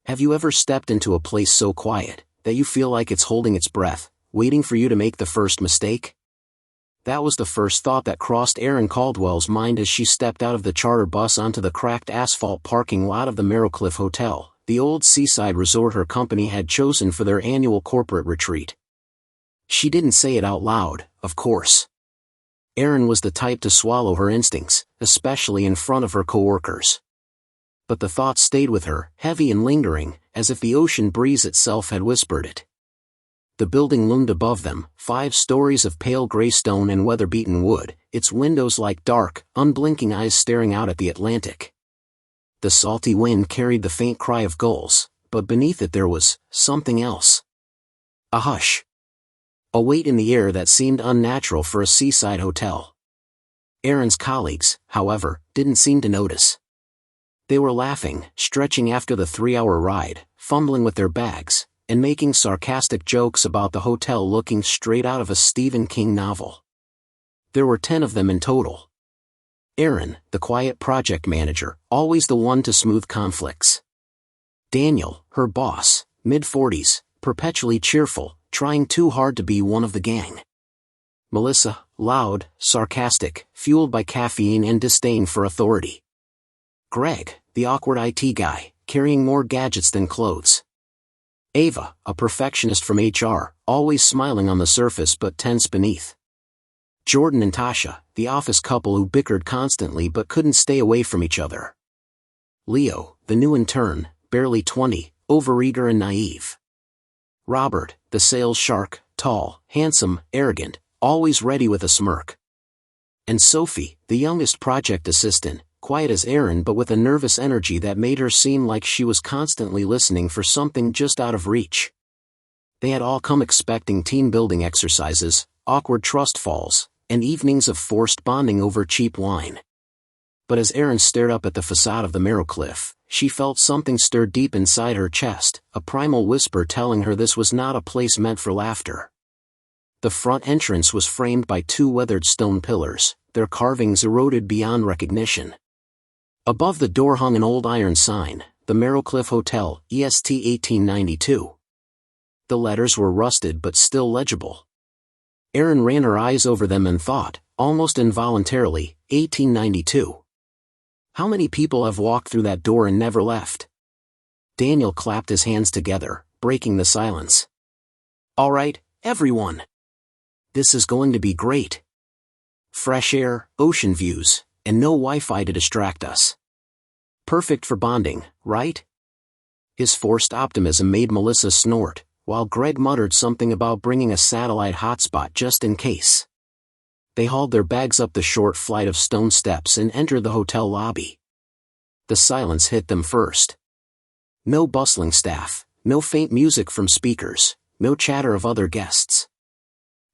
Have you ever stepped into a place so quiet that you feel like it's holding its breath, waiting for you to make the first mistake? That was the first thought that crossed Erin Caldwell's mind as she stepped out of the charter bus onto the cracked asphalt parking lot of the Merrowcliff Hotel, the old seaside resort her company had chosen for their annual corporate retreat. She didn't say it out loud, of course. Erin was the type to swallow her instincts, especially in front of her coworkers. But the thought stayed with her, heavy and lingering, as if the ocean breeze itself had whispered it. The building loomed above them, 5 stories of pale gray stone and weather-beaten wood, its windows like dark, unblinking eyes staring out at the Atlantic. The salty wind carried the faint cry of gulls, but beneath it there was something else. A hush. A weight in the air that seemed unnatural for a seaside hotel. Erin's colleagues, however, didn't seem to notice. They were laughing, stretching after the 3-hour ride, fumbling with their bags, and making sarcastic jokes about the hotel looking straight out of a Stephen King novel. There were 10 of them in total. Erin, the quiet project manager, always the one to smooth conflicts. Daniel, her boss, mid-40s, perpetually cheerful, trying too hard to be one of the gang. Melissa, loud, sarcastic, fueled by caffeine and disdain for authority. Greg, the awkward IT guy, carrying more gadgets than clothes. Ava, a perfectionist from HR, always smiling on the surface but tense beneath. Jordan and Tasha, the office couple who bickered constantly but couldn't stay away from each other. Leo, the new intern, barely 20, overeager and naive. Robert, the sales shark, tall, handsome, arrogant, always ready with a smirk. And Sophie, the youngest project assistant, quiet as Erin but with a nervous energy that made her seem like she was constantly listening for something just out of reach. They had all come expecting team-building exercises, awkward trust falls, and evenings of forced bonding over cheap wine. But as Erin stared up at the facade of the Merrowcliff, she felt something stir deep inside her chest, a primal whisper telling her this was not a place meant for laughter. The front entrance was framed by 2 weathered stone pillars, their carvings eroded beyond recognition. Above the door hung an old iron sign, the Merrowcliff Hotel, EST 1892. The letters were rusted but still legible. Erin ran her eyes over them and thought, almost involuntarily, 1892. How many people have walked through that door and never left? Daniel clapped his hands together, breaking the silence. All right, everyone. This is going to be great. Fresh air, ocean views, and no Wi-Fi to distract us. Perfect for bonding, right? His forced optimism made Melissa snort, while Greg muttered something about bringing a satellite hotspot just in case. They hauled their bags up the short flight of stone steps and entered the hotel lobby. The silence hit them first. No bustling staff, no faint music from speakers, no chatter of other guests.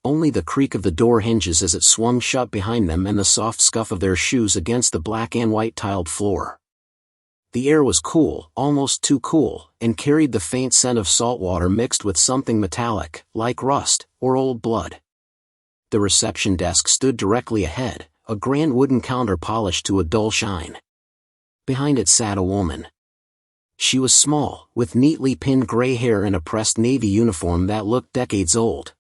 Only the creak of the door hinges as it swung shut behind them and the soft scuff of their shoes against the black and white tiled floor. The air was cool, almost too cool, and carried the faint scent of salt water mixed with something metallic, like rust, or old blood. The reception desk stood directly ahead, a grand wooden counter polished to a dull shine. Behind it sat a woman. She was small, with neatly pinned gray hair and a pressed navy uniform that looked decades old.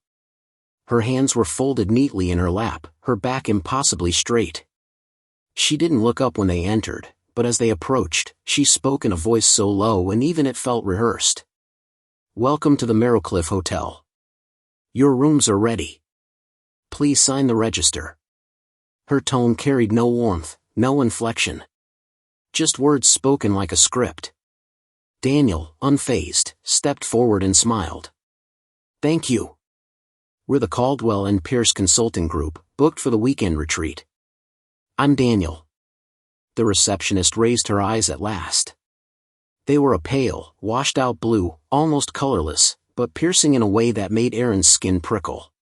Her hands were folded neatly in her lap, her back impossibly straight. She didn't look up when they entered, but as they approached, she spoke in a voice so low and even it felt rehearsed. Welcome to the Merrowcliff Hotel. Your rooms are ready. Please sign the register. Her tone carried no warmth, no inflection. Just words spoken like a script. Daniel, unfazed, stepped forward and smiled. Thank you. We're the Caldwell and Pierce Consulting Group, booked for the weekend retreat. I'm Daniel. The receptionist raised her eyes at last. They were a pale, washed-out blue, almost colorless, but piercing in a way that made Erin's skin prickle.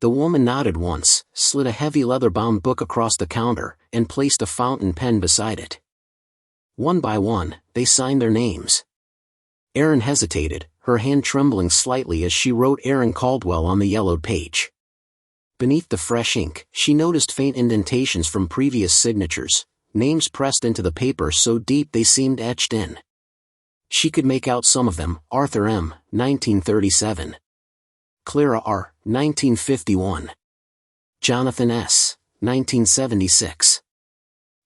The woman nodded once, slid a heavy leather-bound book across the counter, and placed a fountain pen beside it. One by one, they signed their names. Erin hesitated, her hand trembling slightly as she wrote Erin Caldwell on the yellowed page. Beneath the fresh ink, she noticed faint indentations from previous signatures, names pressed into the paper so deep they seemed etched in. She could make out some of them: Arthur M., 1937. Clara R., 1951. Jonathan S., 1976.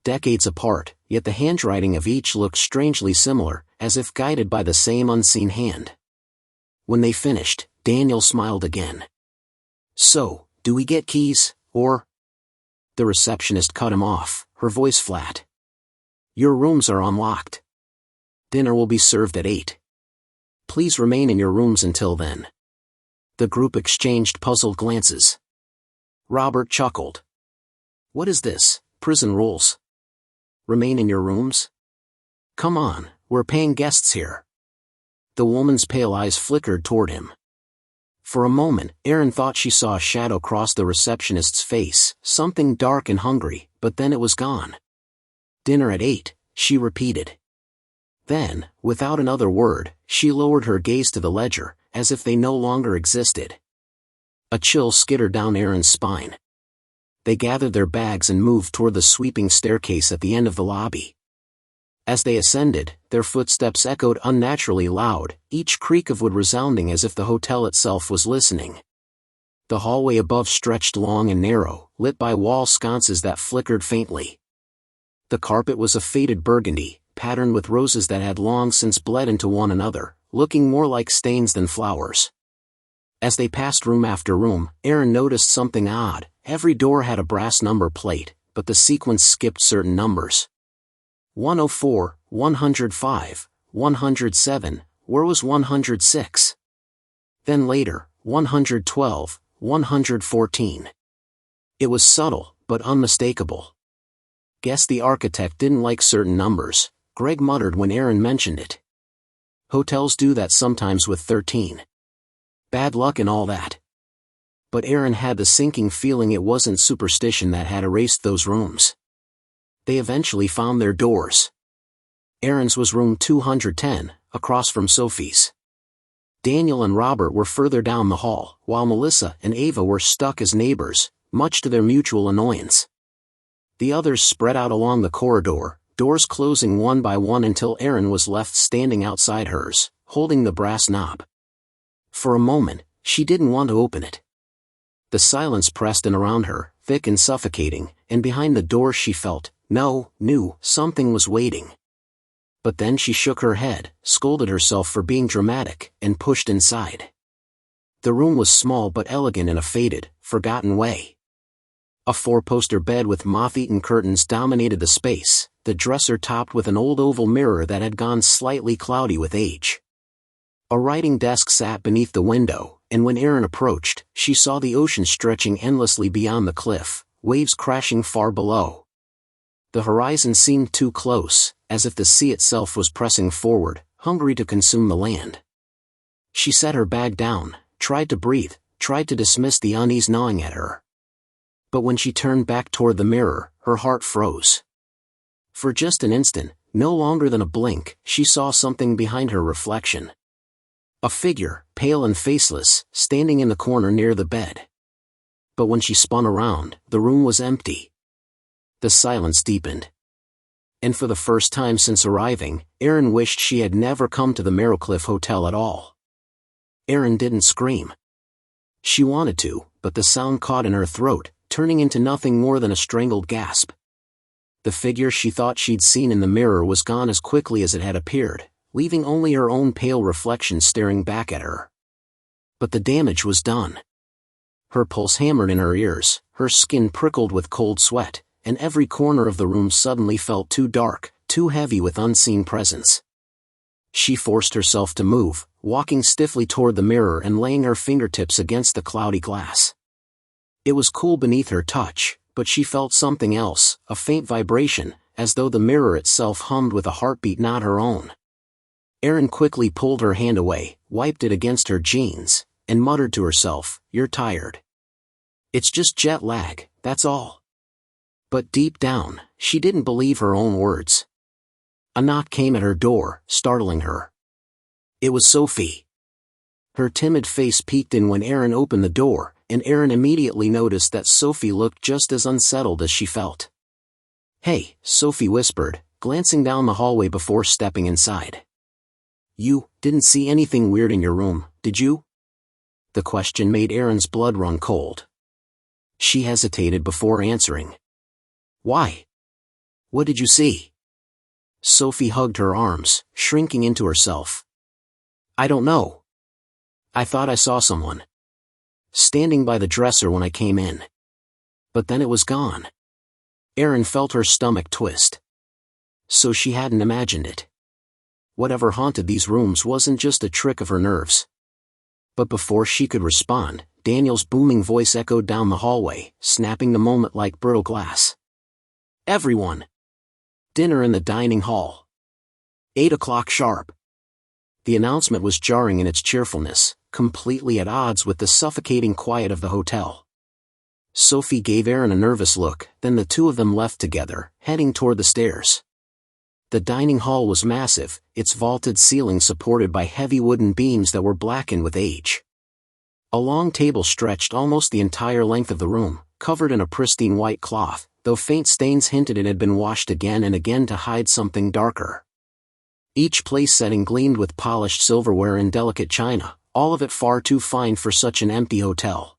Decades apart, yet the handwriting of each looked strangely similar, as if guided by the same unseen hand. When they finished, Daniel smiled again. "So, do we get keys, or?" The receptionist cut him off, her voice flat. "Your rooms are unlocked. Dinner will be served at 8. Please remain in your rooms until then." The group exchanged puzzled glances. Robert chuckled. "What is this, prison rules? Remain in your rooms? Come on, we're paying guests here." The woman's pale eyes flickered toward him. For a moment, Erin thought she saw a shadow cross the receptionist's face, something dark and hungry, but then it was gone. "Dinner at 8, she repeated. Then, without another word, she lowered her gaze to the ledger, as if they no longer existed. A chill skittered down Erin's spine. They gathered their bags and moved toward the sweeping staircase at the end of the lobby. As they ascended, their footsteps echoed unnaturally loud, each creak of wood resounding as if the hotel itself was listening. The hallway above stretched long and narrow, lit by wall sconces that flickered faintly. The carpet was a faded burgundy, patterned with roses that had long since bled into one another, looking more like stains than flowers. As they passed room after room, Erin noticed something odd. Every door had a brass number plate, but the sequence skipped certain numbers. 104, 105, 107, where was 106? Then later, 112, 114. It was subtle, but unmistakable. "Guess the architect didn't like certain numbers," Greg muttered when Erin mentioned it. "Hotels do that sometimes with 13. Bad luck and all that." But Erin had the sinking feeling it wasn't superstition that had erased those rooms. They eventually found their doors. Erin's was room 210, across from Sophie's. Daniel and Robert were further down the hall, while Melissa and Ava were stuck as neighbors, much to their mutual annoyance. The others spread out along the corridor, doors closing one by one until Erin was left standing outside hers, holding the brass knob. For a moment, she didn't want to open it. The silence pressed in around her, thick and suffocating, and behind the door she knew something was waiting. But then she shook her head, scolded herself for being dramatic, and pushed inside. The room was small but elegant in a faded, forgotten way. A four-poster bed with moth-eaten curtains dominated the space, the dresser topped with an old oval mirror that had gone slightly cloudy with age. A writing desk sat beneath the window, and when Erin approached, she saw the ocean stretching endlessly beyond the cliff, waves crashing far below. The horizon seemed too close, as if the sea itself was pressing forward, hungry to consume the land. She set her bag down, tried to breathe, tried to dismiss the unease gnawing at her. But when she turned back toward the mirror, her heart froze. For just an instant, no longer than a blink, she saw something behind her reflection. A figure, pale and faceless, standing in the corner near the bed. But when she spun around, the room was empty. The silence deepened. And for the first time since arriving, Erin wished she had never come to the Marrowcliff Hotel at all. Erin didn't scream. She wanted to, but the sound caught in her throat, turning into nothing more than a strangled gasp. The figure she thought she'd seen in the mirror was gone as quickly as it had appeared, leaving only her own pale reflection staring back at her. But the damage was done. Her pulse hammered in her ears, her skin prickled with cold sweat, and every corner of the room suddenly felt too dark, too heavy with unseen presence. She forced herself to move, walking stiffly toward the mirror and laying her fingertips against the cloudy glass. It was cool beneath her touch, but she felt something else, a faint vibration, as though the mirror itself hummed with a heartbeat not her own. Erin quickly pulled her hand away, wiped it against her jeans, and muttered to herself, "You're tired. It's just jet lag, that's all." But deep down, she didn't believe her own words. A knock came at her door, startling her. It was Sophie. Her timid face peeked in when Erin opened the door, and Erin immediately noticed that Sophie looked just as unsettled as she felt. "Hey," Sophie whispered, glancing down the hallway before stepping inside. You didn't see anything weird in your room, did you? The question made Erin's blood run cold. She hesitated before answering. Why? What did you see? Sophie hugged her arms, shrinking into herself. I don't know. I thought I saw someone standing by the dresser when I came in. But then it was gone. Erin felt her stomach twist. So she hadn't imagined it. Whatever haunted these rooms wasn't just a trick of her nerves. But before she could respond, Daniel's booming voice echoed down the hallway, snapping the moment like brittle glass. Everyone! Dinner in the dining hall. 8 o'clock sharp. The announcement was jarring in its cheerfulness, completely at odds with the suffocating quiet of the hotel. Sophie gave Erin a nervous look, then the two of them left together, heading toward the stairs. The dining hall was massive, its vaulted ceiling supported by heavy wooden beams that were blackened with age. A long table stretched almost the entire length of the room, covered in a pristine white cloth, though faint stains hinted it had been washed again and again to hide something darker. Each place setting gleamed with polished silverware and delicate china, all of it far too fine for such an empty hotel.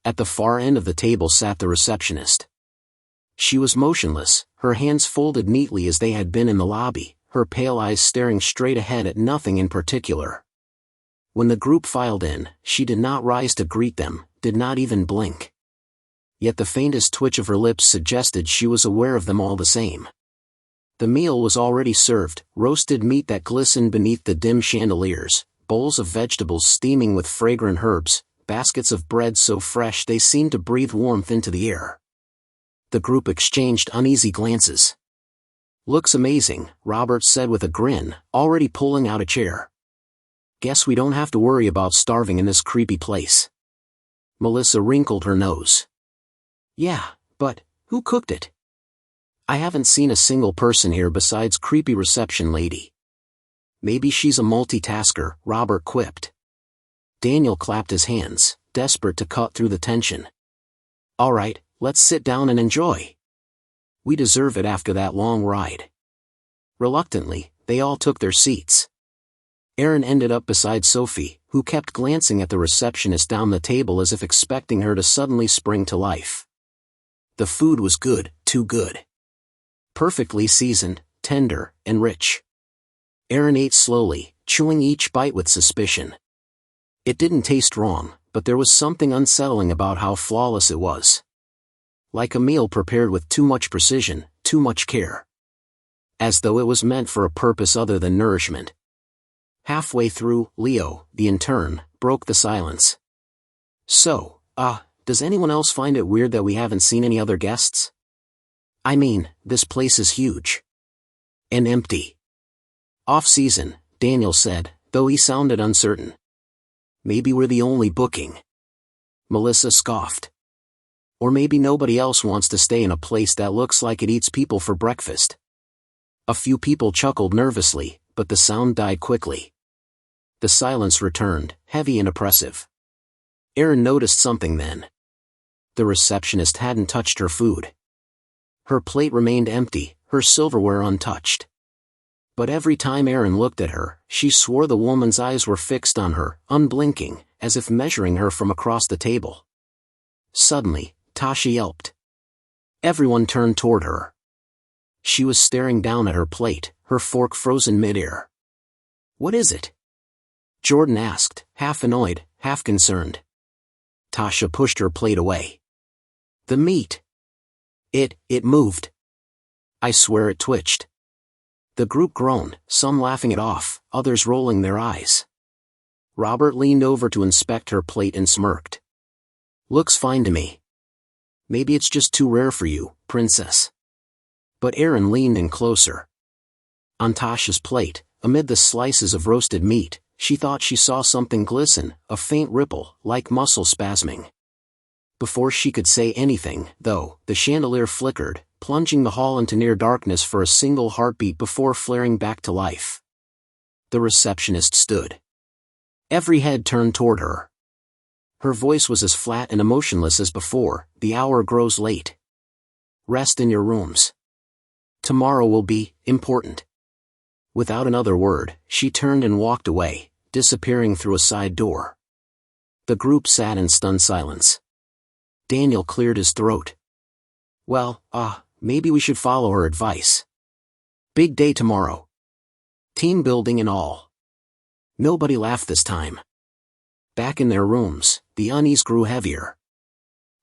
At the far end of the table sat the receptionist. She was motionless, her hands folded neatly as they had been in the lobby, her pale eyes staring straight ahead at nothing in particular. When the group filed in, she did not rise to greet them, did not even blink. Yet the faintest twitch of her lips suggested she was aware of them all the same. The meal was already served, roasted meat that glistened beneath the dim chandeliers, bowls of vegetables steaming with fragrant herbs, baskets of bread so fresh they seemed to breathe warmth into the air. The group exchanged uneasy glances. Looks amazing, Robert said with a grin, already pulling out a chair. Guess we don't have to worry about starving in this creepy place. Melissa wrinkled her nose. Yeah, but who cooked it? I haven't seen a single person here besides creepy reception lady. Maybe she's a multitasker, Robert quipped. Daniel clapped his hands, desperate to cut through the tension. All right, let's sit down and enjoy. We deserve it after that long ride. Reluctantly, they all took their seats. Erin ended up beside Sophie, who kept glancing at the receptionist down the table as if expecting her to suddenly spring to life. The food was good, too good. Perfectly seasoned, tender, and rich. Erin ate slowly, chewing each bite with suspicion. It didn't taste wrong, but there was something unsettling about how flawless it was. Like a meal prepared with too much precision, too much care. As though it was meant for a purpose other than nourishment. Halfway through, Leo, the intern, broke the silence. So, does anyone else find it weird that we haven't seen any other guests? I mean, this place is huge. And empty. Off-season, Daniel said, though he sounded uncertain. Maybe we're the only booking. Melissa scoffed. Or maybe nobody else wants to stay in a place that looks like it eats people for breakfast. A few people chuckled nervously, but the sound died quickly. The silence returned, heavy and oppressive. Erin noticed something then. The receptionist hadn't touched her food. Her plate remained empty, her silverware untouched. But every time Erin looked at her, she swore the woman's eyes were fixed on her, unblinking, as if measuring her from across the table. Suddenly, Tasha yelped. Everyone turned toward her. She was staring down at her plate, her fork frozen mid-air. What is it? Jordan asked, half annoyed, half concerned. Tasha pushed her plate away. The meat. It moved. I swear it twitched. The group groaned, some laughing it off, others rolling their eyes. Robert leaned over to inspect her plate and smirked. Looks fine to me. Maybe it's just too rare for you, princess. But Erin leaned in closer. On Tasha's plate, amid the slices of roasted meat, she thought she saw something glisten, a faint ripple, like muscle spasming. Before she could say anything, though, the chandelier flickered, plunging the hall into near darkness for a single heartbeat before flaring back to life. The receptionist stood. Every head turned toward her. Her voice was as flat and emotionless as before. The hour grows late. Rest in your rooms. Tomorrow will be important. Without another word, she turned and walked away, disappearing through a side door. The group sat in stunned silence. Daniel cleared his throat. Well, maybe we should follow her advice. Big day tomorrow. Team building and all. Nobody laughed this time. Back in their rooms, the unease grew heavier.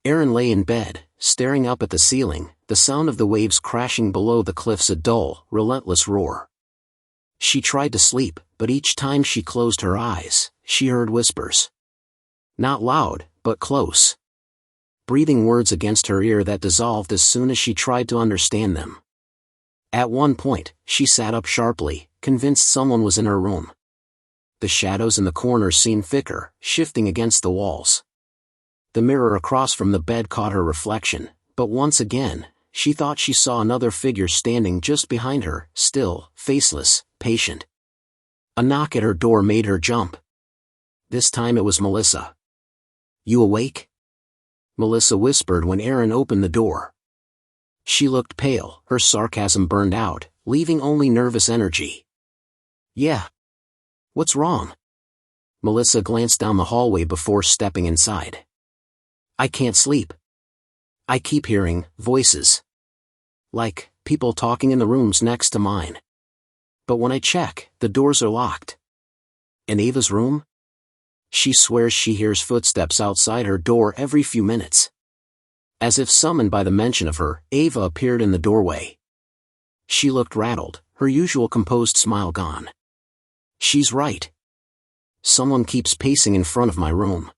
Erin lay in bed, staring up at the ceiling, the sound of the waves crashing below the cliffs a dull, relentless roar. She tried to sleep, but each time she closed her eyes, she heard whispers. Not loud, but close. Breathing words against her ear that dissolved as soon as she tried to understand them. At one point, she sat up sharply, convinced someone was in her room. The shadows in the corners seemed thicker, shifting against the walls. The mirror across from the bed caught her reflection, but once again, she thought she saw another figure standing just behind her, still, faceless, patient. A knock at her door made her jump. This time it was Melissa. You awake? Melissa whispered when Erin opened the door. She looked pale, her sarcasm burned out, leaving only nervous energy. Yeah. What's wrong? Melissa glanced down the hallway before stepping inside. I can't sleep. I keep hearing voices. Like, people talking in the rooms next to mine. But when I check, the doors are locked. In Ava's room? She swears she hears footsteps outside her door every few minutes. As if summoned by the mention of her, Ava appeared in the doorway. She looked rattled, her usual composed smile gone. She's right. Someone keeps pacing in front of my room.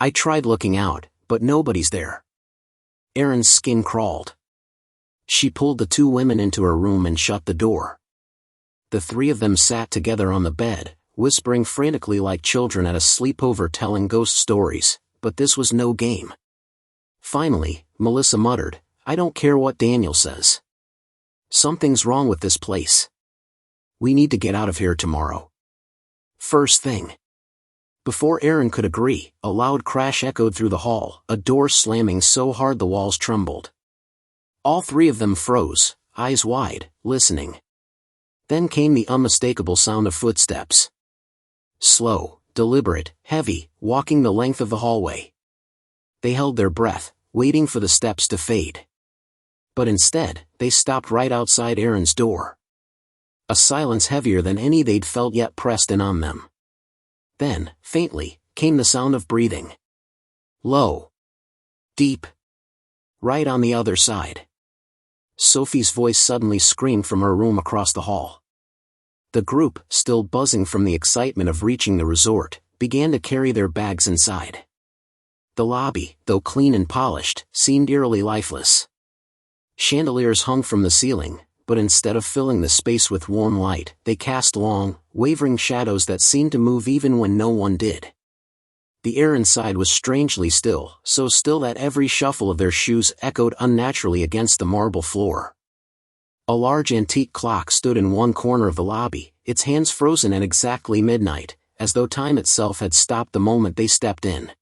I tried looking out, but nobody's there. Erin's skin crawled. She pulled the two women into her room and shut the door. The three of them sat together on the bed, whispering frantically like children at a sleepover telling ghost stories, but this was no game. Finally, Melissa muttered, I don't care what Daniel says. Something's wrong with this place. We need to get out of here tomorrow. First thing. Before Erin could agree, a loud crash echoed through the hall, a door slamming so hard the walls trembled. All three of them froze, eyes wide, listening. Then came the unmistakable sound of footsteps. Slow, deliberate, heavy, walking the length of the hallway. They held their breath, waiting for the steps to fade. But instead, they stopped right outside Erin's door. A silence heavier than any they'd felt yet pressed in on them. Then, faintly, came the sound of breathing. Low. Deep. Right on the other side. Sophie's voice suddenly screamed from her room across the hall. The group, still buzzing from the excitement of reaching the resort, began to carry their bags inside. The lobby, though clean and polished, seemed eerily lifeless. Chandeliers hung from the ceiling, but instead of filling the space with warm light, they cast long, wavering shadows that seemed to move even when no one did. The air inside was strangely still, so still that every shuffle of their shoes echoed unnaturally against the marble floor. A large antique clock stood in one corner of the lobby, its hands frozen at exactly midnight, as though time itself had stopped the moment they stepped in.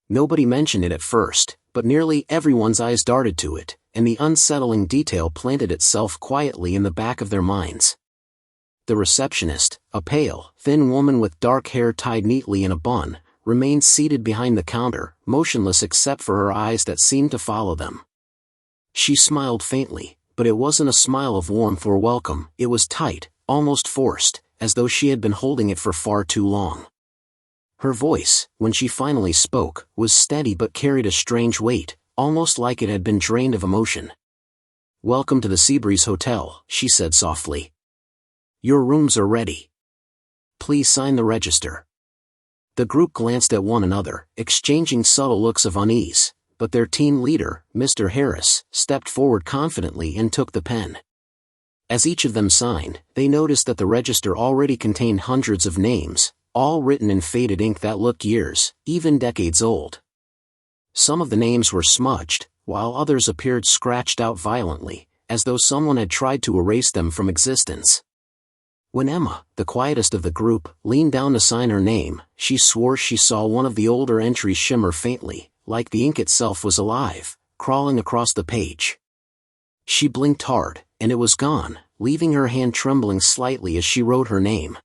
Nobody mentioned it at first, but nearly everyone's eyes darted to it, and the unsettling detail planted itself quietly in the back of their minds. The receptionist, a pale, thin woman with dark hair tied neatly in a bun, remained seated behind the counter, motionless except for her eyes that seemed to follow them. She smiled faintly, but it wasn't a smile of warmth or welcome, it was tight, almost forced, as though she had been holding it for far too long. Her voice, when she finally spoke, was steady but carried a strange weight, almost like it had been drained of emotion. "Welcome to the Seabreeze Hotel," she said softly. "Your rooms are ready. Please sign the register." The group glanced at one another, exchanging subtle looks of unease, but their team leader, Mr. Harris, stepped forward confidently and took the pen. As each of them signed, they noticed that the register already contained hundreds of names, all written in faded ink that looked years, even decades old. Some of the names were smudged, while others appeared scratched out violently, as though someone had tried to erase them from existence. When Emma, the quietest of the group, leaned down to sign her name, she swore she saw one of the older entries shimmer faintly, like the ink itself was alive, crawling across the page. She blinked hard, and it was gone, leaving her hand trembling slightly as she wrote her name.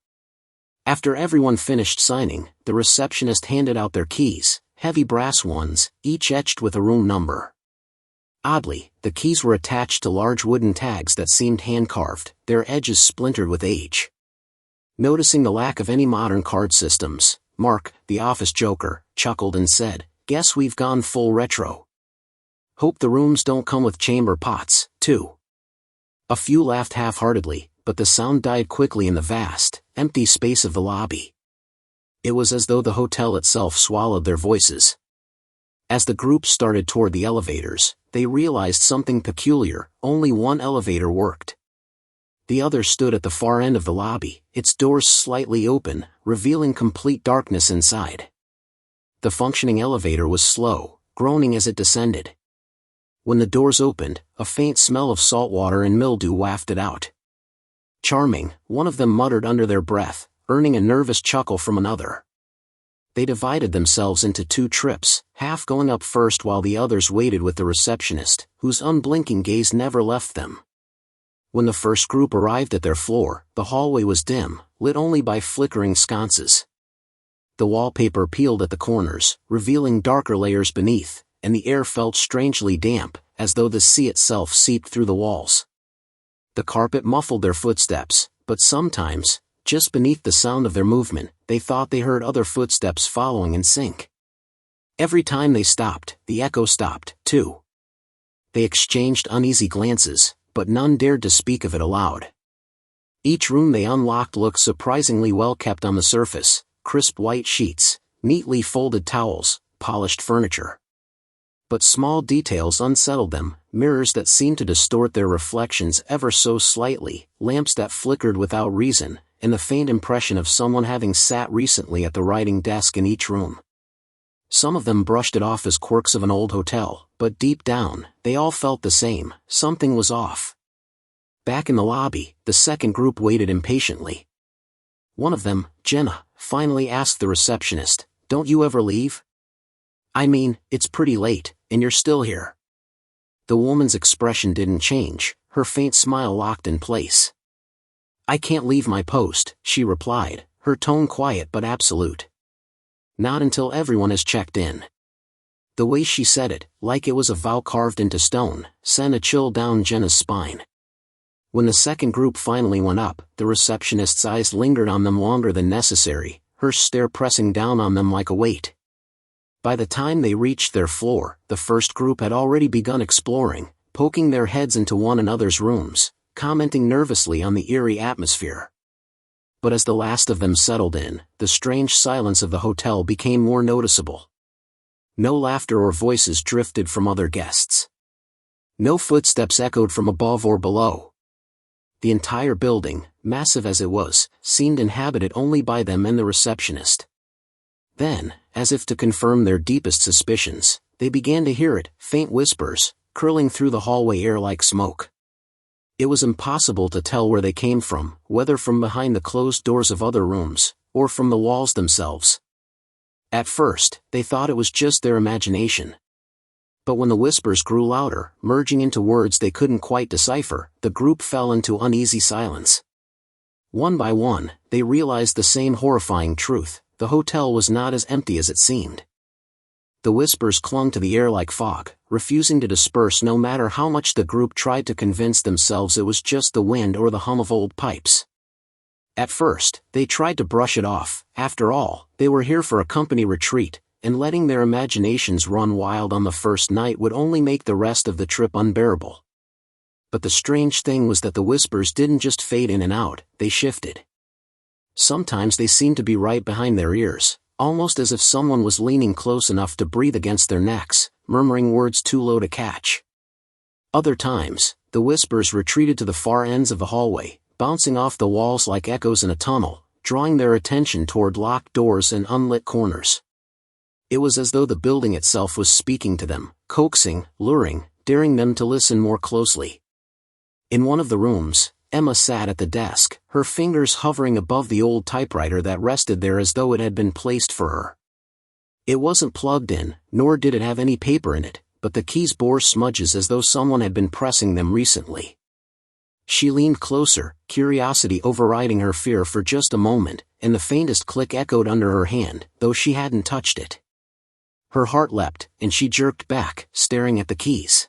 After everyone finished signing, the receptionist handed out their keys, heavy brass ones, each etched with a room number. Oddly, the keys were attached to large wooden tags that seemed hand-carved, their edges splintered with age. Noticing the lack of any modern card systems, Mark, the office joker, chuckled and said, "Guess we've gone full retro. Hope the rooms don't come with chamber pots, too." A few laughed half-heartedly, but the sound died quickly in the vast, empty space of the lobby. It was as though the hotel itself swallowed their voices. As the group started toward the elevators, they realized something peculiar. Only one elevator worked. The other stood at the far end of the lobby, its doors slightly open, revealing complete darkness inside. The functioning elevator was slow, groaning as it descended. When the doors opened, a faint smell of salt water and mildew wafted out. "Charming," one of them muttered under their breath, earning a nervous chuckle from another. They divided themselves into two trips, half going up first while the others waited with the receptionist, whose unblinking gaze never left them. When the first group arrived at their floor, the hallway was dim, lit only by flickering sconces. The wallpaper peeled at the corners, revealing darker layers beneath, and the air felt strangely damp, as though the sea itself seeped through the walls. The carpet muffled their footsteps, but sometimes, just beneath the sound of their movement, they thought they heard other footsteps following in sync. Every time they stopped, the echo stopped, too. They exchanged uneasy glances, but none dared to speak of it aloud. Each room they unlocked looked surprisingly well kept on the surface: crisp white sheets, neatly folded towels, polished furniture. But small details unsettled them: mirrors that seemed to distort their reflections ever so slightly, lamps that flickered without reason, and the faint impression of someone having sat recently at the writing desk in each room. Some of them brushed it off as quirks of an old hotel, but deep down, they all felt the same: something was off. Back in the lobby, the second group waited impatiently. One of them, Jenna, finally asked the receptionist, "Don't you ever leave? I mean, it's pretty late, and you're still here." The woman's expression didn't change, her faint smile locked in place. "I can't leave my post," she replied, her tone quiet but absolute. "Not until everyone has checked in." The way she said it, like it was a vow carved into stone, sent a chill down Jenna's spine. When the second group finally went up, the receptionist's eyes lingered on them longer than necessary, her stare pressing down on them like a weight. By the time they reached their floor, the first group had already begun exploring, poking their heads into one another's rooms, commenting nervously on the eerie atmosphere. But as the last of them settled in, the strange silence of the hotel became more noticeable. No laughter or voices drifted from other guests. No footsteps echoed from above or below. The entire building, massive as it was, seemed inhabited only by them and the receptionist. Then, as if to confirm their deepest suspicions, they began to hear it: faint whispers, curling through the hallway air like smoke. It was impossible to tell where they came from, whether from behind the closed doors of other rooms, or from the walls themselves. At first, they thought it was just their imagination. But when the whispers grew louder, merging into words they couldn't quite decipher, the group fell into uneasy silence. One by one, they realized the same horrifying truth: the hotel was not as empty as it seemed. The whispers clung to the air like fog, refusing to disperse no matter how much the group tried to convince themselves it was just the wind or the hum of old pipes. At first, they tried to brush it off. After all, they were here for a company retreat, and letting their imaginations run wild on the first night would only make the rest of the trip unbearable. But the strange thing was that the whispers didn't just fade in and out, they shifted. Sometimes they seemed to be right behind their ears, almost as if someone was leaning close enough to breathe against their necks, murmuring words too low to catch. Other times, the whispers retreated to the far ends of the hallway, bouncing off the walls like echoes in a tunnel, drawing their attention toward locked doors and unlit corners. It was as though the building itself was speaking to them, coaxing, luring, daring them to listen more closely. In one of the rooms, Emma sat at the desk, her fingers hovering above the old typewriter that rested there as though it had been placed for her. It wasn't plugged in, nor did it have any paper in it, but the keys bore smudges as though someone had been pressing them recently. She leaned closer, curiosity overriding her fear for just a moment, and the faintest click echoed under her hand, though she hadn't touched it. Her heart leapt, and she jerked back, staring at the keys.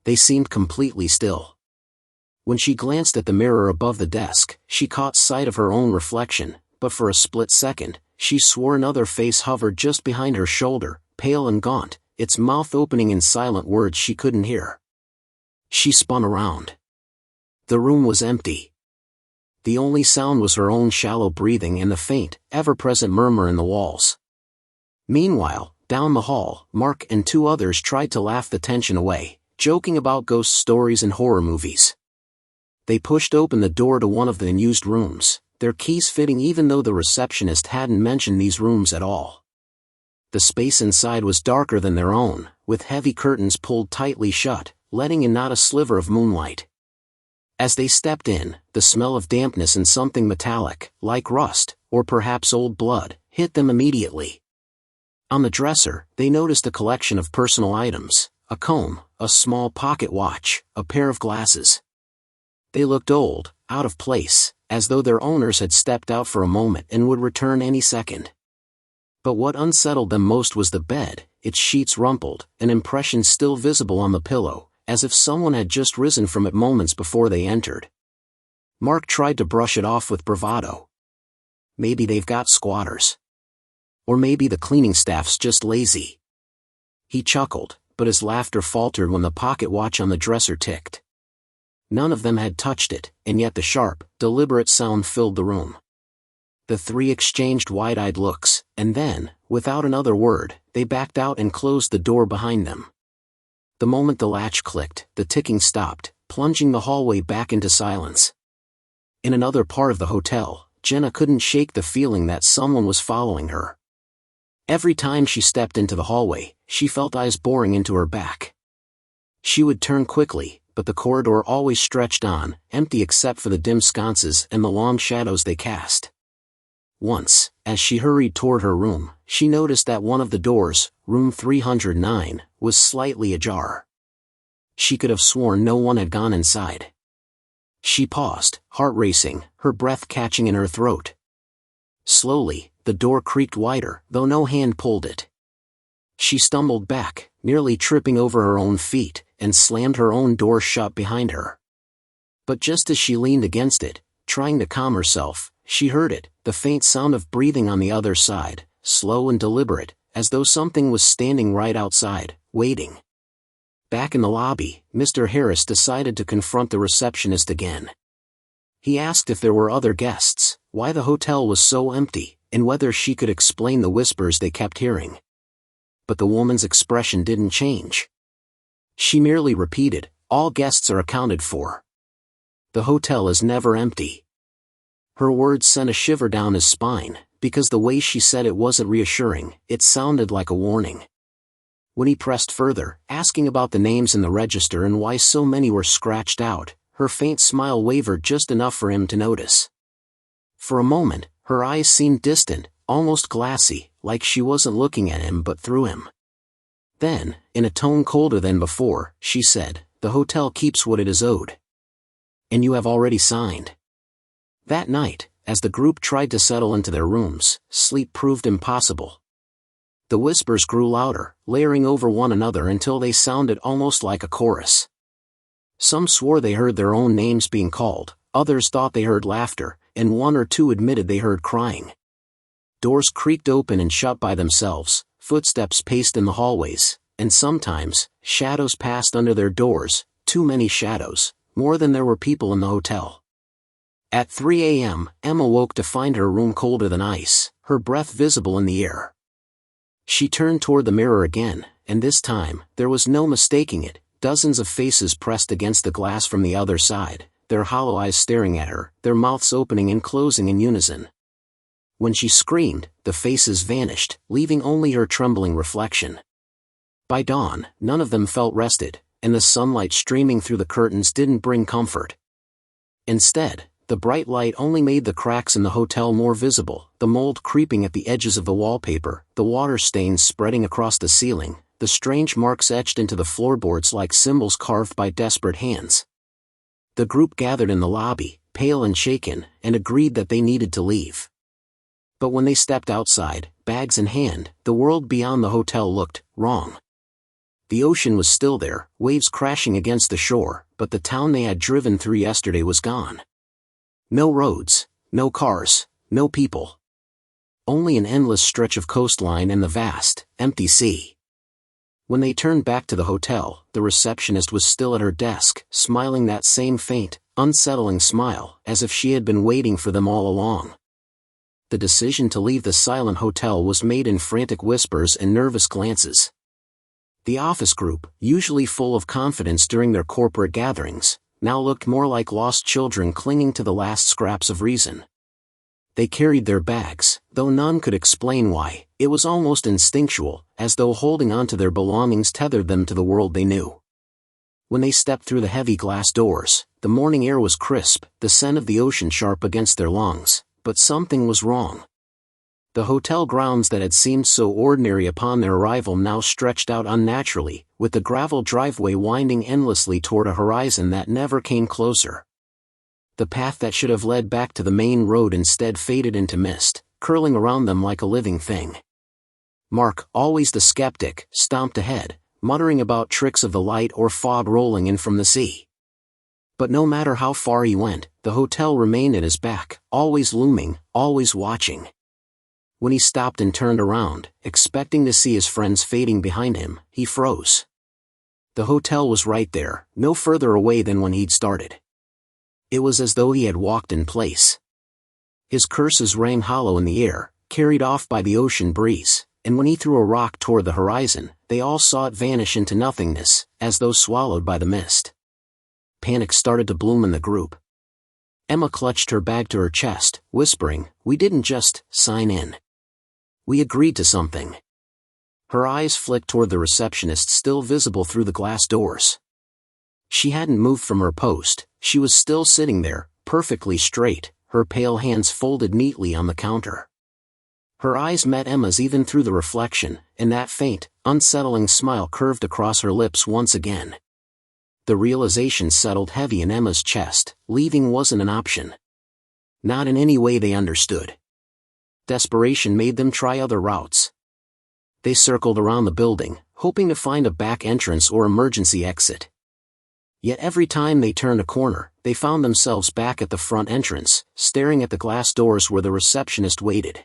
They seemed completely still. When she glanced at the mirror above the desk, she caught sight of her own reflection, but for a split second, she swore another face hovered just behind her shoulder, pale and gaunt, its mouth opening in silent words she couldn't hear. She spun around. The room was empty. The only sound was her own shallow breathing and the faint, ever-present murmur in the walls. Meanwhile, down the hall, Mark and two others tried to laugh the tension away, joking about ghost stories and horror movies. They pushed open the door to one of the unused rooms, their keys fitting even though the receptionist hadn't mentioned these rooms at all. The space inside was darker than their own, with heavy curtains pulled tightly shut, letting in not a sliver of moonlight. As they stepped in, the smell of dampness and something metallic, like rust, or perhaps old blood, hit them immediately. On the dresser, they noticed a collection of personal items, a comb, a small pocket watch, a pair of glasses. They looked old, out of place, as though their owners had stepped out for a moment and would return any second. But what unsettled them most was the bed, its sheets rumpled, an impression still visible on the pillow, as if someone had just risen from it moments before they entered. Mark tried to brush it off with bravado. Maybe they've got squatters. Or maybe the cleaning staff's just lazy. He chuckled, but his laughter faltered when the pocket watch on the dresser ticked. None of them had touched it, and yet the sharp, deliberate sound filled the room. The three exchanged wide-eyed looks, and then, without another word, they backed out and closed the door behind them. The moment the latch clicked, the ticking stopped, plunging the hallway back into silence. In another part of the hotel, Jenna couldn't shake the feeling that someone was following her. Every time she stepped into the hallway, she felt eyes boring into her back. She would turn quickly, but the corridor always stretched on, empty except for the dim sconces and the long shadows they cast. Once, as she hurried toward her room, she noticed that one of the doors, room 309, was slightly ajar. She could have sworn no one had gone inside. She paused, heart racing, her breath catching in her throat. Slowly, the door creaked wider, though no hand pulled it. She stumbled back, nearly tripping over her own feet, and slammed her own door shut behind her. But just as she leaned against it, trying to calm herself, she heard it, the faint sound of breathing on the other side, slow and deliberate, as though something was standing right outside, waiting. Back in the lobby, Mr. Harris decided to confront the receptionist again. He asked if there were other guests, why the hotel was so empty, and whether she could explain the whispers they kept hearing. But the woman's expression didn't change. She merely repeated, "All guests are accounted for. The hotel is never empty." Her words sent a shiver down his spine, because the way she said it wasn't reassuring, it sounded like a warning. When he pressed further, asking about the names in the register and why so many were scratched out, her faint smile wavered just enough for him to notice. For a moment, her eyes seemed distant, almost glassy, like she wasn't looking at him but through him. Then, in a tone colder than before, she said, "The hotel keeps what it is owed. And you have already signed." That night, as the group tried to settle into their rooms, sleep proved impossible. The whispers grew louder, layering over one another until they sounded almost like a chorus. Some swore they heard their own names being called, others thought they heard laughter, and one or two admitted they heard crying. Doors creaked open and shut by themselves, footsteps paced in the hallways, and sometimes, shadows passed under their doors, too many shadows, more than there were people in the hotel. At 3 a.m., Emma woke to find her room colder than ice, her breath visible in the air. She turned toward the mirror again, and this time, there was no mistaking it, dozens of faces pressed against the glass from the other side, their hollow eyes staring at her, their mouths opening and closing in unison. When she screamed, the faces vanished, leaving only her trembling reflection. By dawn, none of them felt rested, and the sunlight streaming through the curtains didn't bring comfort. Instead, the bright light only made the cracks in the hotel more visible, the mold creeping at the edges of the wallpaper, the water stains spreading across the ceiling, the strange marks etched into the floorboards like symbols carved by desperate hands. The group gathered in the lobby, pale and shaken, and agreed that they needed to leave. But when they stepped outside, bags in hand, the world beyond the hotel looked wrong. The ocean was still there, waves crashing against the shore, but the town they had driven through yesterday was gone. No roads, no cars, no people. Only an endless stretch of coastline and the vast, empty sea. When they turned back to the hotel, the receptionist was still at her desk, smiling that same faint, unsettling smile, as if she had been waiting for them all along. The decision to leave the silent hotel was made in frantic whispers and nervous glances. The office group, usually full of confidence during their corporate gatherings, now looked more like lost children clinging to the last scraps of reason. They carried their bags, though none could explain why. It was almost instinctual, as though holding on to their belongings tethered them to the world they knew. When they stepped through the heavy glass doors, the morning air was crisp, the scent of the ocean sharp against their lungs, but something was wrong. The hotel grounds that had seemed so ordinary upon their arrival now stretched out unnaturally, with the gravel driveway winding endlessly toward a horizon that never came closer. The path that should have led back to the main road instead faded into mist, curling around them like a living thing. Mark, always the skeptic, stomped ahead, muttering about tricks of the light or fog rolling in from the sea. But no matter how far he went, the hotel remained at his back, always looming, always watching. When he stopped and turned around, expecting to see his friends fading behind him, he froze. The hotel was right there, no further away than when he'd started. It was as though he had walked in place. His curses rang hollow in the air, carried off by the ocean breeze, and when he threw a rock toward the horizon, they all saw it vanish into nothingness, as though swallowed by the mist. Panic started to bloom in the group. Emma clutched her bag to her chest, whispering, "We didn't just sign in. We agreed to something." Her eyes flicked toward the receptionist still visible through the glass doors. She hadn't moved from her post, she was still sitting there, perfectly straight, her pale hands folded neatly on the counter. Her eyes met Emma's even through the reflection, and that faint, unsettling smile curved across her lips once again. The realization settled heavy in Emma's chest, leaving wasn't an option. Not in any way they understood. Desperation made them try other routes. They circled around the building, hoping to find a back entrance or emergency exit. Yet every time they turned a corner, they found themselves back at the front entrance, staring at the glass doors where the receptionist waited.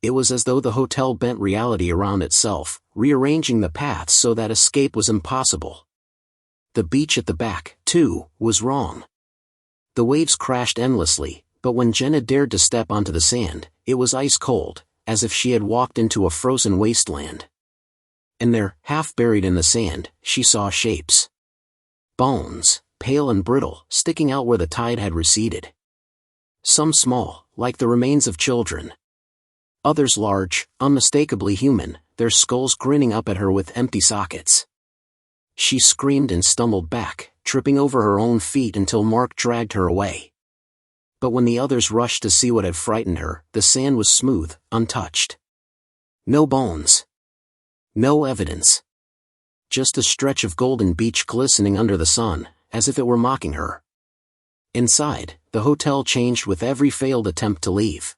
It was as though the hotel bent reality around itself, rearranging the paths so that escape was impossible. The beach at the back, too, was wrong. The waves crashed endlessly, but when Jenna dared to step onto the sand, it was ice cold, as if she had walked into a frozen wasteland. And there, half buried in the sand, she saw shapes. Bones, pale and brittle, sticking out where the tide had receded. Some small, like the remains of children. Others large, unmistakably human, their skulls grinning up at her with empty sockets. She screamed and stumbled back, tripping over her own feet until Mark dragged her away. But when the others rushed to see what had frightened her, the sand was smooth, untouched. No bones. No evidence. Just a stretch of golden beach glistening under the sun, as if it were mocking her. Inside, the hotel changed with every failed attempt to leave.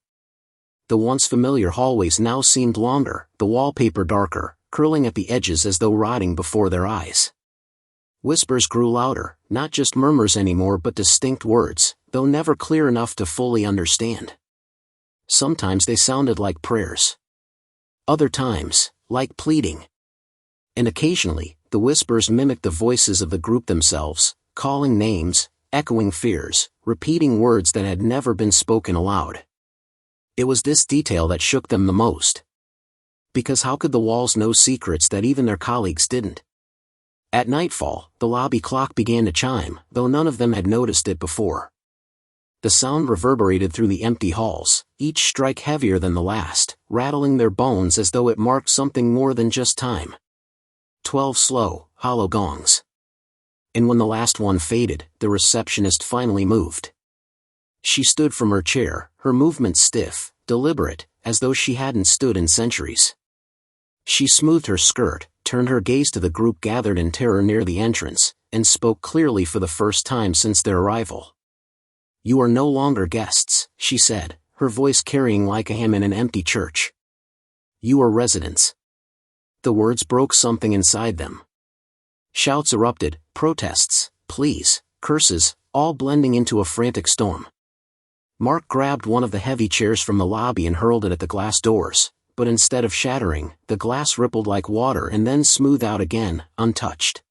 The once familiar hallways now seemed longer, the wallpaper darker, curling at the edges as though rotting before their eyes. Whispers grew louder, not just murmurs anymore but distinct words, though never clear enough to fully understand. Sometimes they sounded like prayers. Other times, like pleading. And occasionally, the whispers mimicked the voices of the group themselves, calling names, echoing fears, repeating words that had never been spoken aloud. It was this detail that shook them the most. Because how could the walls know secrets that even their colleagues didn't? At nightfall, the lobby clock began to chime, though none of them had noticed it before. The sound reverberated through the empty halls, each strike heavier than the last, rattling their bones as though it marked something more than just time. 12 slow, hollow gongs. And when the last one faded, the receptionist finally moved. She stood from her chair, her movements stiff, deliberate, as though she hadn't stood in centuries. She smoothed her skirt, turned her gaze to the group gathered in terror near the entrance, and spoke clearly for the first time since their arrival. "You are no longer guests," she said, her voice carrying like a hymn in an empty church. "You are residents." The words broke something inside them. Shouts erupted, protests, pleas, curses, all blending into a frantic storm. Mark grabbed one of the heavy chairs from the lobby and hurled it at the glass doors, but instead of shattering, the glass rippled like water and then smoothed out again, untouched.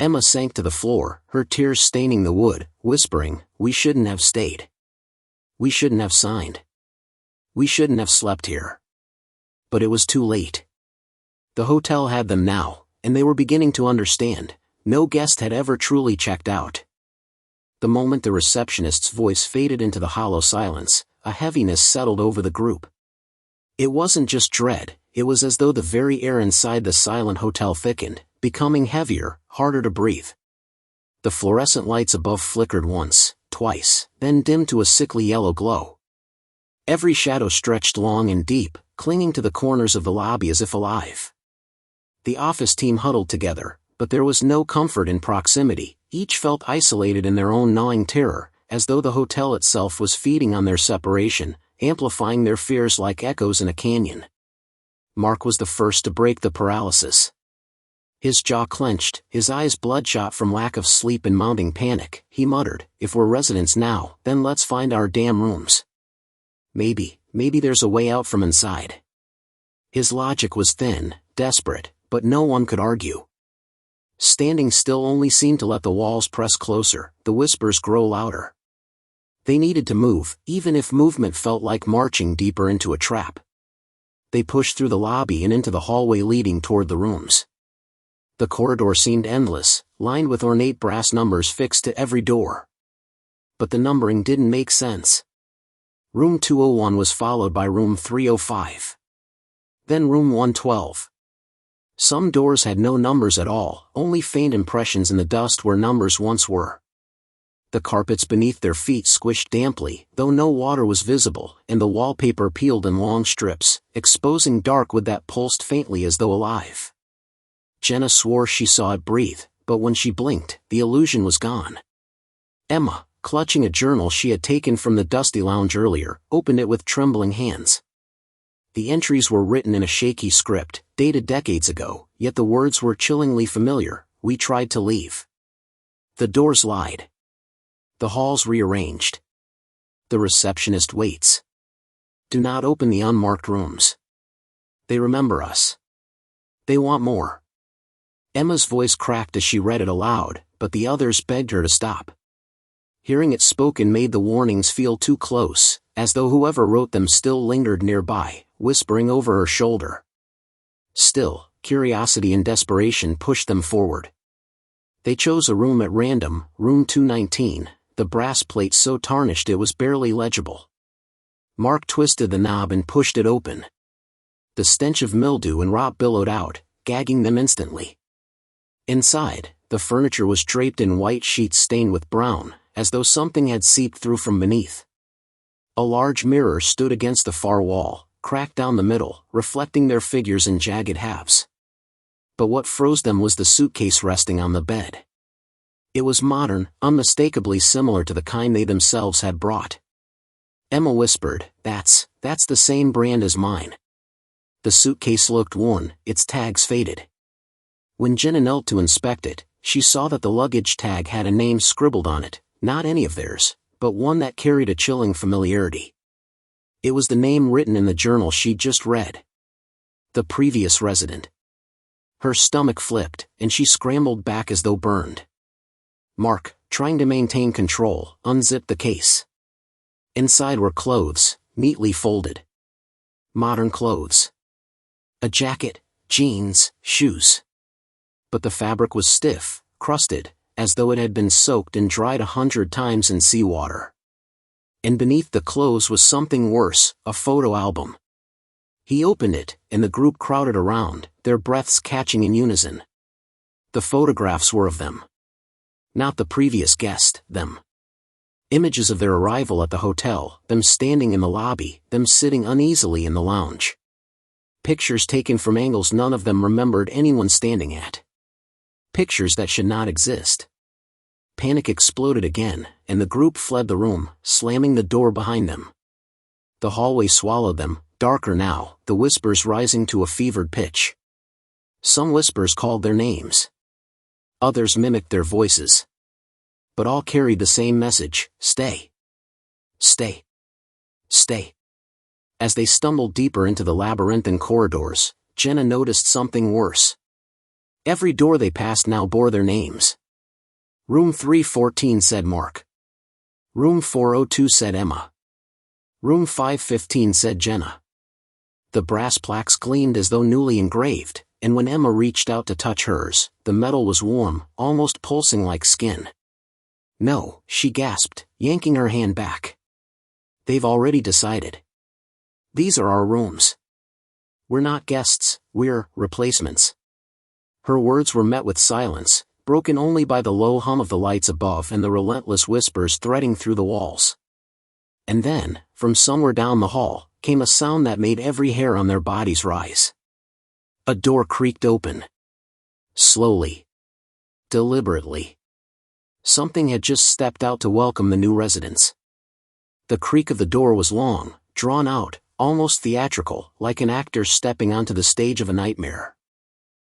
Emma sank to the floor, her tears staining the wood, whispering, "We shouldn't have stayed. We shouldn't have signed. We shouldn't have slept here." But it was too late. The hotel had them now, and they were beginning to understand. No guest had ever truly checked out. The moment the receptionist's voice faded into the hollow silence, a heaviness settled over the group. It wasn't just dread, it was as though the very air inside the silent hotel thickened, becoming heavier, harder to breathe. The fluorescent lights above flickered once, twice, then dimmed to a sickly yellow glow. Every shadow stretched long and deep, clinging to the corners of the lobby as if alive. The office team huddled together, but there was no comfort in proximity. Each felt isolated in their own gnawing terror, as though the hotel itself was feeding on their separation, amplifying their fears like echoes in a canyon. Mark was the first to break the paralysis. His jaw clenched, his eyes bloodshot from lack of sleep and mounting panic. He muttered, "If we're residents now, then let's find our damn rooms. Maybe there's a way out from inside." His logic was thin, desperate, but no one could argue. Standing still only seemed to let the walls press closer, the whispers grow louder. They needed to move, even if movement felt like marching deeper into a trap. They pushed through the lobby and into the hallway leading toward the rooms. The corridor seemed endless, lined with ornate brass numbers fixed to every door. But the numbering didn't make sense. Room 201 was followed by room 305. Then room 112. Some doors had no numbers at all, only faint impressions in the dust where numbers once were. The carpets beneath their feet squished damply, though no water was visible, and the wallpaper peeled in long strips, exposing dark wood that pulsed faintly as though alive. Jenna swore she saw it breathe, but when she blinked, the illusion was gone. Emma, clutching a journal she had taken from the dusty lounge earlier, opened it with trembling hands. The entries were written in a shaky script, dated decades ago, yet the words were chillingly familiar. "We tried to leave. The doors lied. The halls rearranged. The receptionist waits. Do not open the unmarked rooms. They remember us. They want more." Emma's voice cracked as she read it aloud, but the others begged her to stop. Hearing it spoken made the warnings feel too close, as though whoever wrote them still lingered nearby, whispering over her shoulder. Still, curiosity and desperation pushed them forward. They chose a room at random, room 219, the brass plate so tarnished it was barely legible. Mark twisted the knob and pushed it open. The stench of mildew and rot billowed out, gagging them instantly. Inside, the furniture was draped in white sheets stained with brown, as though something had seeped through from beneath. A large mirror stood against the far wall, cracked down the middle, reflecting their figures in jagged halves. But what froze them was the suitcase resting on the bed. It was modern, unmistakably similar to the kind they themselves had brought. Emma whispered, That's the same brand as mine." The suitcase looked worn, its tags faded. When Jenna knelt to inspect it, she saw that the luggage tag had a name scribbled on it, not any of theirs, but one that carried a chilling familiarity. It was the name written in the journal she'd just read. The previous resident. Her stomach flipped, and she scrambled back as though burned. Mark, trying to maintain control, unzipped the case. Inside were clothes, neatly folded. Modern clothes. A jacket, jeans, shoes. But the fabric was stiff, crusted, as though it had been soaked and dried 100 times in seawater. And beneath the clothes was something worse, a photo album. He opened it, and the group crowded around, their breaths catching in unison. The photographs were of them. Not the previous guest, them. Images of their arrival at the hotel, them standing in the lobby, them sitting uneasily in the lounge. Pictures taken from angles none of them remembered anyone standing at. Pictures that should not exist. Panic exploded again, and the group fled the room, slamming the door behind them. The hallway swallowed them, darker now, the whispers rising to a fevered pitch. Some whispers called their names. Others mimicked their voices. But all carried the same message: stay. Stay. Stay. As they stumbled deeper into the labyrinthine corridors, Jenna noticed something worse. Every door they passed now bore their names. Room 314 said Mark. Room 402 said Emma. Room 515 said Jenna. The brass plaques gleamed as though newly engraved, and when Emma reached out to touch hers, the metal was warm, almost pulsing like skin. No, she gasped, yanking her hand back. They've already decided. These are our rooms. We're not guests, we're replacements. Her words were met with silence, broken only by the low hum of the lights above and the relentless whispers threading through the walls. And then, from somewhere down the hall, came a sound that made every hair on their bodies rise. A door creaked open. Slowly. Deliberately. Something had just stepped out to welcome the new residents. The creak of the door was long, drawn out, almost theatrical, like an actor stepping onto the stage of a nightmare.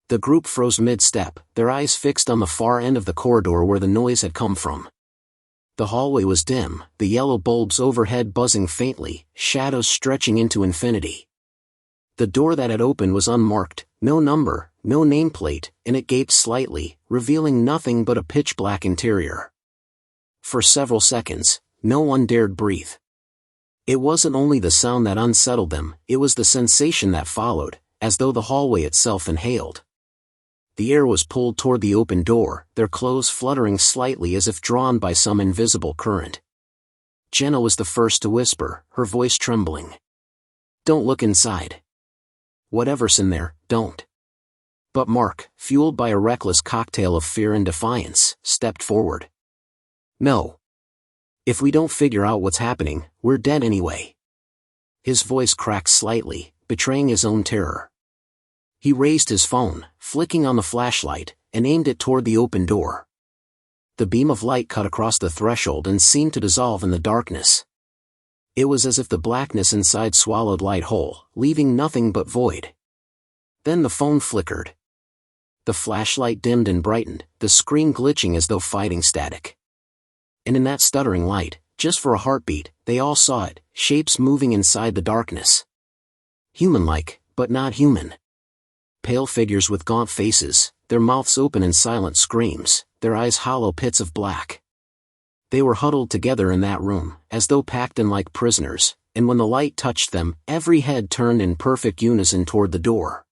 The group froze mid-step, their eyes fixed on the far end of the corridor where the noise had come from. The hallway was dim, the yellow bulbs overhead buzzing faintly, shadows stretching into infinity. The door that had opened was unmarked, no number, no nameplate, and it gaped slightly, revealing nothing but a pitch-black interior. For several seconds, no one dared breathe. It wasn't only the sound that unsettled them, it was the sensation that followed, as though the hallway itself inhaled. The air was pulled toward the open door, their clothes fluttering slightly as if drawn by some invisible current. Jenna was the first to whisper, her voice trembling. "Don't look inside. Whatever's in there, don't." But Mark, fueled by a reckless cocktail of fear and defiance, stepped forward. "No. If we don't figure out what's happening, we're dead anyway." His voice cracked slightly, betraying his own terror. He raised his phone, flicking on the flashlight, and aimed it toward the open door. The beam of light cut across the threshold and seemed to dissolve in the darkness. It was as if the blackness inside swallowed light whole, leaving nothing but void. Then the phone flickered. The flashlight dimmed and brightened, the screen glitching as though fighting static. And in that stuttering light, just for a heartbeat, they all saw it, shapes moving inside the darkness. Human-like, but not human. Pale figures with gaunt faces, their mouths open in silent screams, their eyes hollow pits of black. They were huddled together in that room, as though packed in like prisoners, and when the light touched them, every head turned in perfect unison toward the door.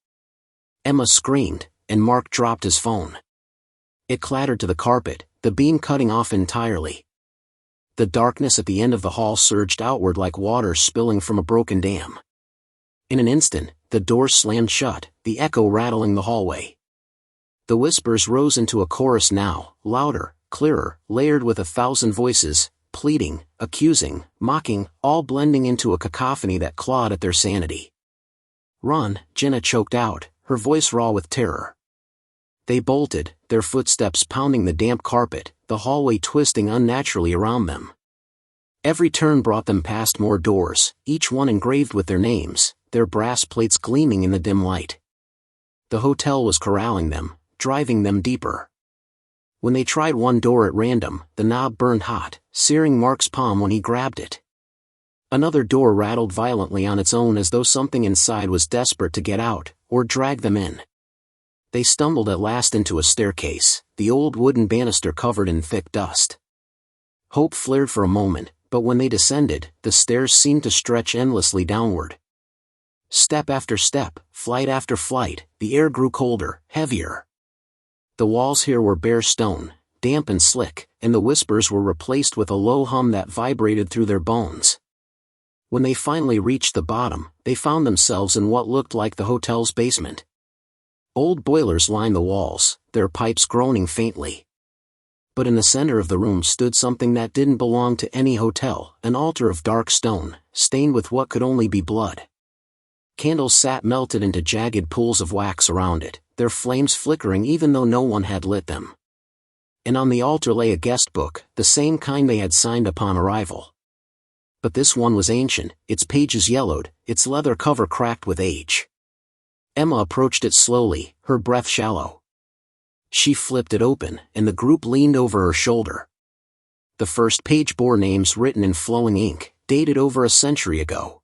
Emma screamed, and Mark dropped his phone. It clattered to the carpet, the beam cutting off entirely. The darkness at the end of the hall surged outward like water spilling from a broken dam. In an instant, the door slammed shut, the echo rattling the hallway. The whispers rose into a chorus now, louder, clearer, layered with 1,000 voices, pleading, accusing, mocking, all blending into a cacophony that clawed at their sanity. "Run," Jenna choked out, her voice raw with terror. They bolted, their footsteps pounding the damp carpet, the hallway twisting unnaturally around them. Every turn brought them past more doors, each one engraved with their names, their brass plates gleaming in the dim light. The hotel was corralling them, driving them deeper. When they tried one door at random, the knob burned hot, searing Mark's palm when he grabbed it. Another door rattled violently on its own as though something inside was desperate to get out, or drag them in. They stumbled at last into a staircase, the old wooden banister covered in thick dust. Hope flared for a moment, but when they descended, the stairs seemed to stretch endlessly downward. Step after step, flight after flight, the air grew colder, heavier. The walls here were bare stone, damp and slick, and the whispers were replaced with a low hum that vibrated through their bones. When they finally reached the bottom, they found themselves in what looked like the hotel's basement. Old boilers lined the walls, their pipes groaning faintly. But in the center of the room stood something that didn't belong to any hotel, an altar of dark stone, stained with what could only be blood. Candles sat melted into jagged pools of wax around it, their flames flickering even though no one had lit them. And on the altar lay a guest book, the same kind they had signed upon arrival. But this one was ancient, its pages yellowed, its leather cover cracked with age. Emma approached it slowly, her breath shallow. She flipped it open, and the group leaned over her shoulder. The first page bore names written in flowing ink, dated over a century ago.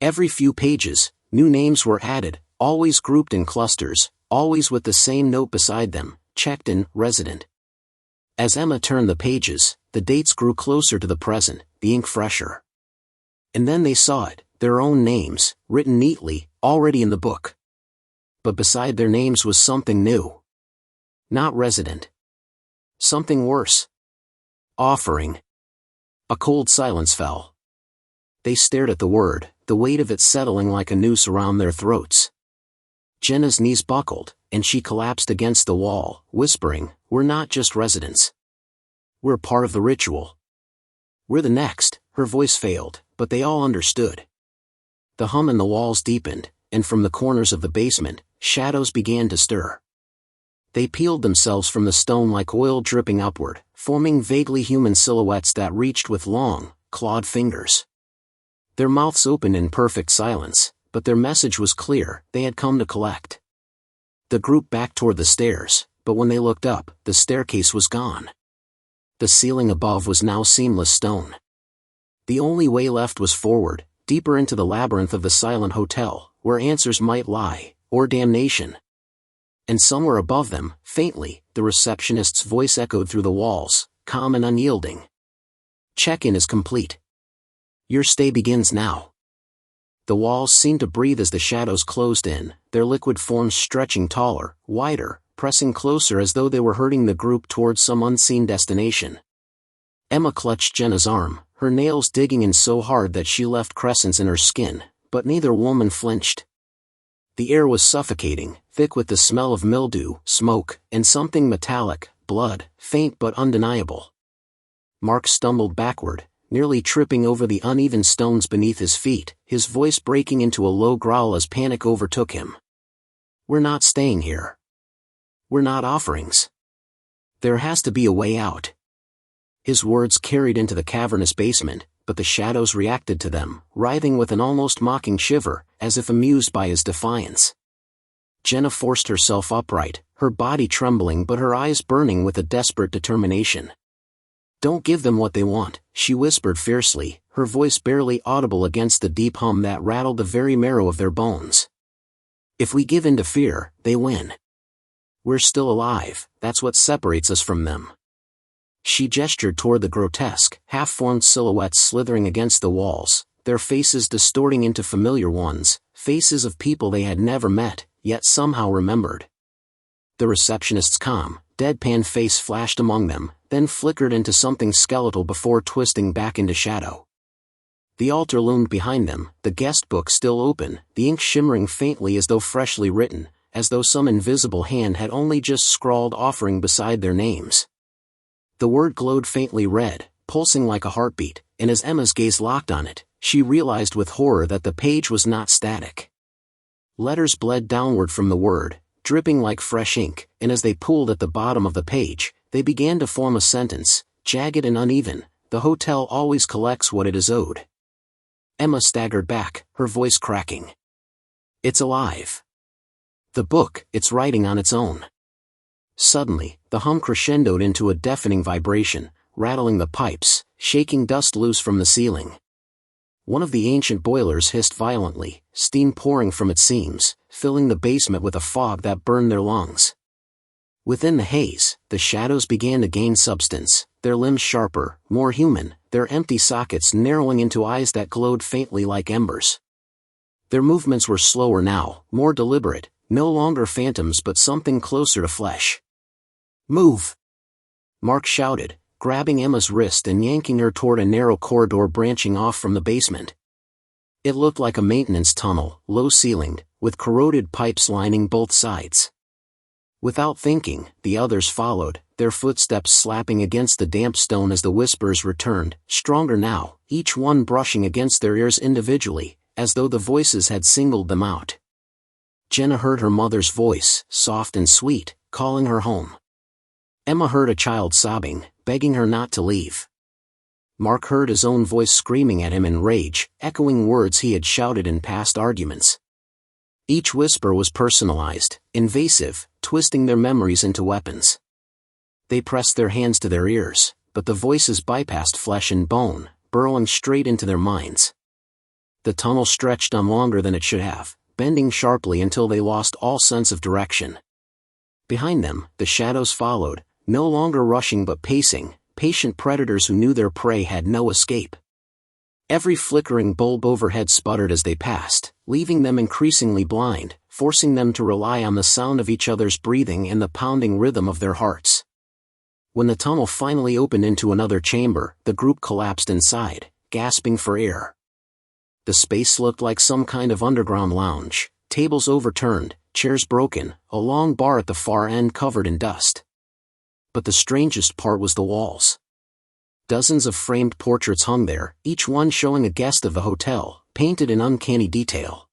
Every few pages, new names were added, always grouped in clusters, always with the same note beside them, checked in, resident. As Emma turned the pages, the dates grew closer to the present, the ink fresher. And then they saw it, their own names, written neatly, already in the book. But beside their names was something new. Not resident. Something worse. Offering. A cold silence fell. They stared at the word, the weight of it settling like a noose around their throats. Jenna's knees buckled, and she collapsed against the wall, whispering, "We're not just residents. We're part of the ritual. We're the next." Her voice failed, but they all understood. The hum in the walls deepened, and from the corners of the basement, shadows began to stir. They peeled themselves from the stone like oil dripping upward, forming vaguely human silhouettes that reached with long, clawed fingers. Their mouths opened in perfect silence, but their message was clear, they had come to collect. The group backed toward the stairs, but when they looked up, the staircase was gone. The ceiling above was now seamless stone. The only way left was forward, deeper into the labyrinth of the silent hotel, where answers might lie, or damnation. And somewhere above them, faintly, the receptionist's voice echoed through the walls, calm and unyielding. "Check-in is complete. Your stay begins now." The walls seemed to breathe as the shadows closed in, their liquid forms stretching taller, wider, pressing closer as though they were herding the group towards some unseen destination. Emma clutched Jenna's arm, her nails digging in so hard that she left crescents in her skin, but neither woman flinched. The air was suffocating, thick with the smell of mildew, smoke, and something metallic, blood, faint but undeniable. Mark stumbled backward, nearly tripping over the uneven stones beneath his feet, his voice breaking into a low growl as panic overtook him. "We're not staying here. We're not offerings. There has to be a way out." His words carried into the cavernous basement, but the shadows reacted to them, writhing with an almost mocking shiver, as if amused by his defiance. Jenna forced herself upright, her body trembling but her eyes burning with a desperate determination. "Don't give them what they want," she whispered fiercely, her voice barely audible against the deep hum that rattled the very marrow of their bones. "If we give in to fear, they win. We're still alive, that's what separates us from them." She gestured toward the grotesque, half-formed silhouettes slithering against the walls, their faces distorting into familiar ones, faces of people they had never met, yet somehow remembered. The receptionist's calm, deadpan face flashed among them, then flickered into something skeletal before twisting back into shadow. The altar loomed behind them, the guest book still open, the ink shimmering faintly as though freshly written, as though some invisible hand had only just scrawled offering beside their names. The word glowed faintly red, pulsing like a heartbeat, and as Emma's gaze locked on it, she realized with horror that the page was not static. Letters bled downward from the word, dripping like fresh ink, and as they pooled at the bottom of the page, they began to form a sentence, jagged and uneven, "The hotel always collects what it is owed." Emma staggered back, her voice cracking. "It's alive. The book, it's writing on its own." Suddenly, the hum crescendoed into a deafening vibration, rattling the pipes, shaking dust loose from the ceiling. One of the ancient boilers hissed violently, steam pouring from its seams, filling the basement with a fog that burned their lungs. Within the haze, the shadows began to gain substance, their limbs sharper, more human, their empty sockets narrowing into eyes that glowed faintly like embers. Their movements were slower now, more deliberate, no longer phantoms but something closer to flesh. "Move!" Mark shouted, grabbing Emma's wrist and yanking her toward a narrow corridor branching off from the basement. It looked like a maintenance tunnel, low-ceilinged, with corroded pipes lining both sides. Without thinking, the others followed, their footsteps slapping against the damp stone as the whispers returned, stronger now, each one brushing against their ears individually, as though the voices had singled them out. Jenna heard her mother's voice, soft and sweet, calling her home. Emma heard a child sobbing, begging her not to leave. Mark heard his own voice screaming at him in rage, echoing words he had shouted in past arguments. Each whisper was personalized, invasive, twisting their memories into weapons. They pressed their hands to their ears, but the voices bypassed flesh and bone, burrowing straight into their minds. The tunnel stretched on longer than it should have, bending sharply until they lost all sense of direction. Behind them, the shadows followed, no longer rushing but pacing, patient predators who knew their prey had no escape. Every flickering bulb overhead sputtered as they passed, leaving them increasingly blind, forcing them to rely on the sound of each other's breathing and the pounding rhythm of their hearts. When the tunnel finally opened into another chamber, the group collapsed inside, gasping for air. The space looked like some kind of underground lounge, tables overturned, chairs broken, a long bar at the far end covered in dust. But the strangest part was the walls. Dozens of framed portraits hung there, each one showing a guest of the hotel, painted in uncanny detail.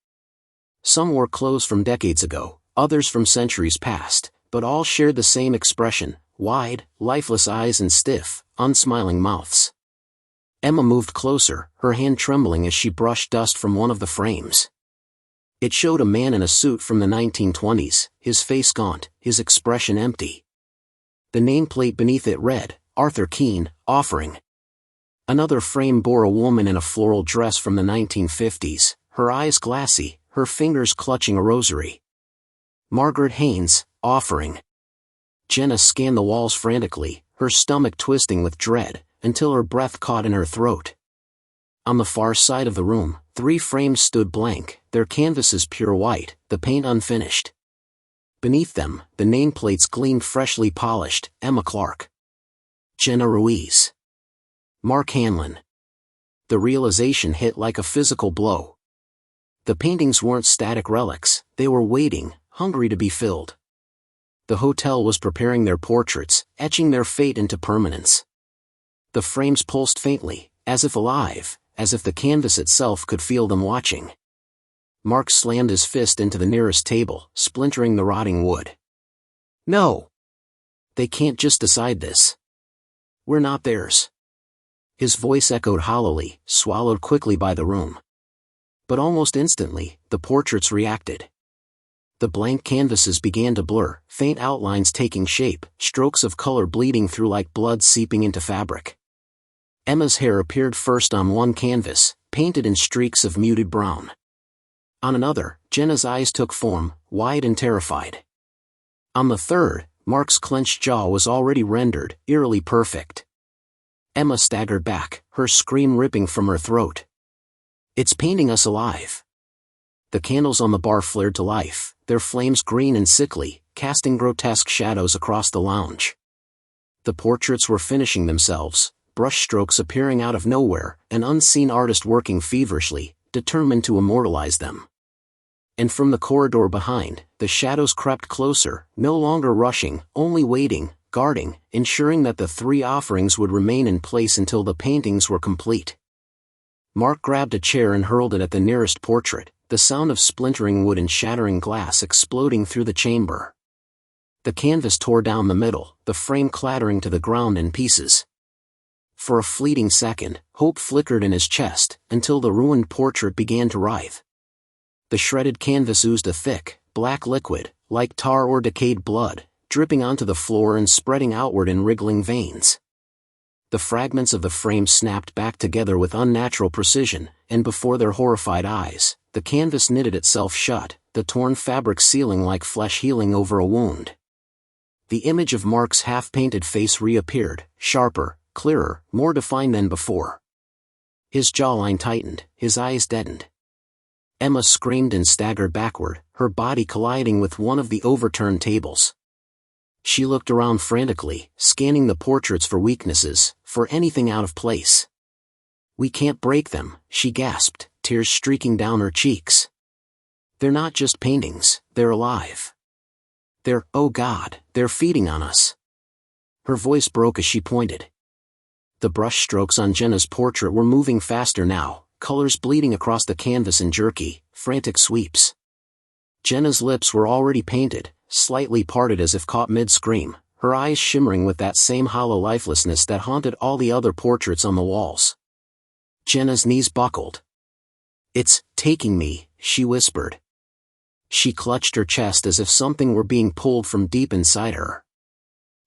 Some wore clothes from decades ago, others from centuries past, but all shared the same expression: wide, lifeless eyes and stiff, unsmiling mouths. Emma moved closer, her hand trembling as she brushed dust from one of the frames. It showed a man in a suit from the 1920s, his face gaunt, his expression empty. The nameplate beneath it read, "Arthur Keene, Offering." Another frame bore a woman in a floral dress from the 1950s, her eyes glassy, her fingers clutching a rosary. "Margaret Haynes, Offering." Jenna scanned the walls frantically, her stomach twisting with dread, until her breath caught in her throat. On the far side of the room, 3 frames stood blank, their canvases pure white, the paint unfinished. Beneath them, the nameplates gleamed freshly polished: Emma Clark, Jenna Ruiz, Mark Hanlon. The realization hit like a physical blow. The paintings weren't static relics, they were waiting, hungry to be filled. The hotel was preparing their portraits, etching their fate into permanence. The frames pulsed faintly, as if alive, as if the canvas itself could feel them watching. Mark slammed his fist into the nearest table, splintering the rotting wood. "No! They can't just decide this. We're not theirs." His voice echoed hollowly, swallowed quickly by the room. But almost instantly, the portraits reacted. The blank canvases began to blur, faint outlines taking shape, strokes of color bleeding through like blood seeping into fabric. Emma's hair appeared first on one canvas, painted in streaks of muted brown. On another, Jenna's eyes took form, wide and terrified. On the third, Mark's clenched jaw was already rendered, eerily perfect. Emma staggered back, her scream ripping from her throat. "It's painting us alive." The candles on the bar flared to life, their flames green and sickly, casting grotesque shadows across the lounge. The portraits were finishing themselves, brushstrokes appearing out of nowhere, an unseen artist working feverishly, determined to immortalize them. And from the corridor behind, the shadows crept closer, no longer rushing, only waiting, guarding, ensuring that the 3 offerings would remain in place until the paintings were complete. Mark grabbed a chair and hurled it at the nearest portrait, the sound of splintering wood and shattering glass exploding through the chamber. The canvas tore down the middle, the frame clattering to the ground in pieces. For a fleeting second, hope flickered in his chest, until the ruined portrait began to writhe. The shredded canvas oozed a thick, black liquid, like tar or decayed blood, dripping onto the floor and spreading outward in wriggling veins. The fragments of the frame snapped back together with unnatural precision, and before their horrified eyes, the canvas knitted itself shut, the torn fabric sealing like flesh healing over a wound. The image of Mark's half-painted face reappeared, sharper, clearer, more defined than before. His jawline tightened, his eyes deadened. Emma screamed and staggered backward, her body colliding with one of the overturned tables. She looked around frantically, scanning the portraits for weaknesses, for anything out of place. "We can't break them," she gasped, tears streaking down her cheeks. "They're not just paintings, they're alive. Oh God, they're feeding on us." Her voice broke as she pointed. The brush strokes on Jenna's portrait were moving faster now, colors bleeding across the canvas in jerky, frantic sweeps. Jenna's lips were already painted, slightly parted as if caught mid-scream, her eyes shimmering with that same hollow lifelessness that haunted all the other portraits on the walls. Jenna's knees buckled. "It's taking me," she whispered. She clutched her chest as if something were being pulled from deep inside her.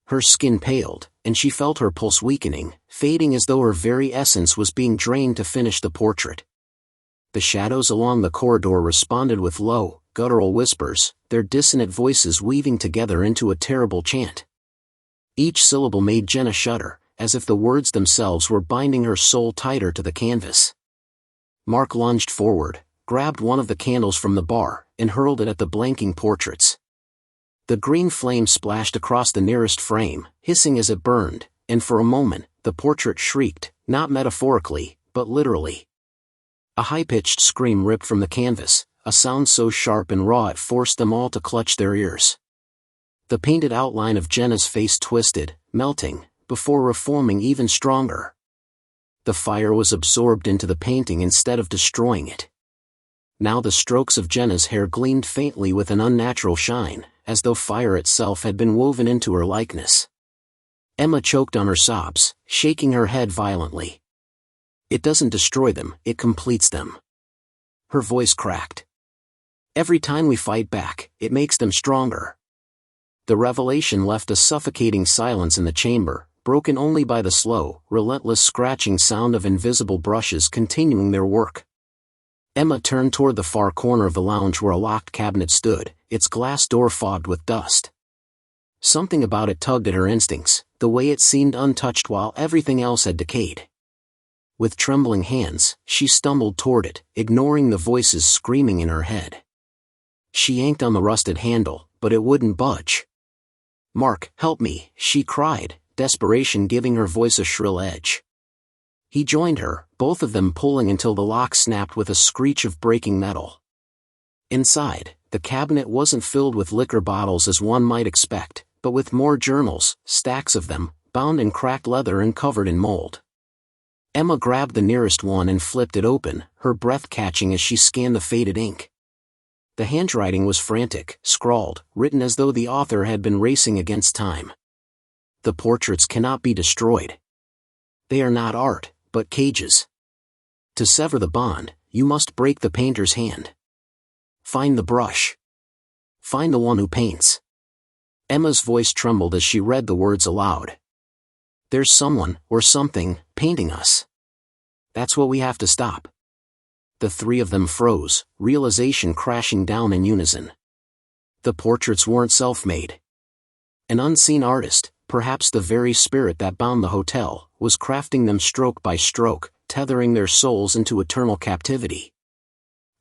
Her skin paled, and she felt her pulse weakening, fading as though her very essence was being drained to finish the portrait. The shadows along the corridor responded with low, guttural whispers, their dissonant voices weaving together into a terrible chant. Each syllable made Jenna shudder, as if the words themselves were binding her soul tighter to the canvas. Mark lunged forward, grabbed one of the candles from the bar, and hurled it at the blanking portraits. The green flame splashed across the nearest frame, hissing as it burned, and for a moment, the portrait shrieked, not metaphorically, but literally. A high-pitched scream ripped from the canvas, a sound so sharp and raw it forced them all to clutch their ears. The painted outline of Jenna's face twisted, melting, before reforming even stronger. The fire was absorbed into the painting instead of destroying it. Now the strokes of Jenna's hair gleamed faintly with an unnatural shine, as though fire itself had been woven into her likeness. Emma choked on her sobs, shaking her head violently. "It doesn't destroy them, it completes them." Her voice cracked. "Every time we fight back, it makes them stronger." The revelation left a suffocating silence in the chamber, broken only by the slow, relentless scratching sound of invisible brushes continuing their work. Emma turned toward the far corner of the lounge where a locked cabinet stood, its glass door fogged with dust. Something about it tugged at her instincts, the way it seemed untouched while everything else had decayed. With trembling hands, she stumbled toward it, ignoring the voices screaming in her head. She yanked on the rusted handle, but it wouldn't budge. "Mark, help me," she cried, desperation giving her voice a shrill edge. He joined her, both of them pulling until the lock snapped with a screech of breaking metal. Inside, the cabinet wasn't filled with liquor bottles as one might expect, but with more journals, stacks of them, bound in cracked leather and covered in mold. Emma grabbed the nearest one and flipped it open, her breath catching as she scanned the faded ink. The handwriting was frantic, scrawled, written as though the author had been racing against time. "The portraits cannot be destroyed. They are not art, but cages. To sever the bond, you must break the painter's hand. Find the brush. Find the one who paints." Emma's voice trembled as she read the words aloud. "There's someone, or something, painting us. That's what we have to stop." The three of them froze, realization crashing down in unison. The portraits weren't self-made. An unseen artist, perhaps the very spirit that bound the hotel, was crafting them stroke by stroke, tethering their souls into eternal captivity.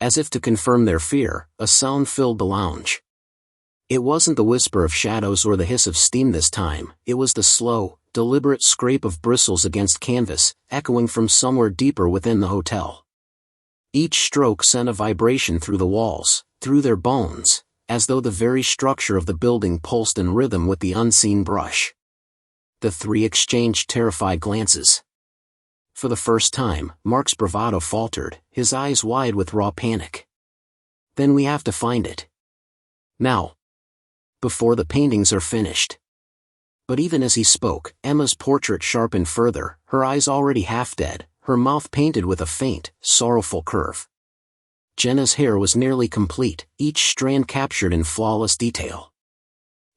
As if to confirm their fear, a sound filled the lounge. It wasn't the whisper of shadows or the hiss of steam this time, it was the slow, deliberate scrape of bristles against canvas, echoing from somewhere deeper within the hotel. Each stroke sent a vibration through the walls, through their bones, as though the very structure of the building pulsed in rhythm with the unseen brush. The three exchanged terrified glances. For the first time, Mark's bravado faltered, his eyes wide with raw panic. "Then we have to find it. Now. Before the paintings are finished." But even as he spoke, Emma's portrait sharpened further, her eyes already half dead, her mouth painted with a faint, sorrowful curve. Jenna's hair was nearly complete, each strand captured in flawless detail.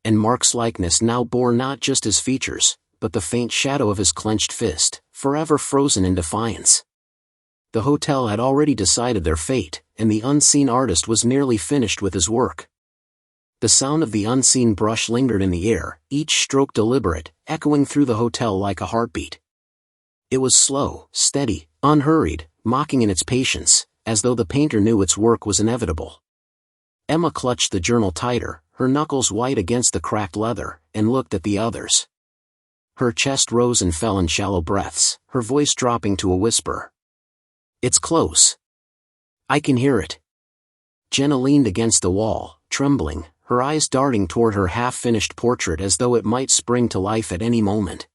And Mark's likeness now bore not just his features, but the faint shadow of his clenched fist, forever frozen in defiance. The hotel had already decided their fate, and the unseen artist was nearly finished with his work. The sound of the unseen brush lingered in the air, each stroke deliberate, echoing through the hotel like a heartbeat. It was slow, steady, unhurried, mocking in its patience, as though the painter knew its work was inevitable. Emma clutched the journal tighter, her knuckles white against the cracked leather, and looked at the others. Her chest rose and fell in shallow breaths, her voice dropping to a whisper. "It's close. I can hear it." Jenna leaned against the wall, trembling, her eyes darting toward her half-finished portrait as though it might spring to life at any moment.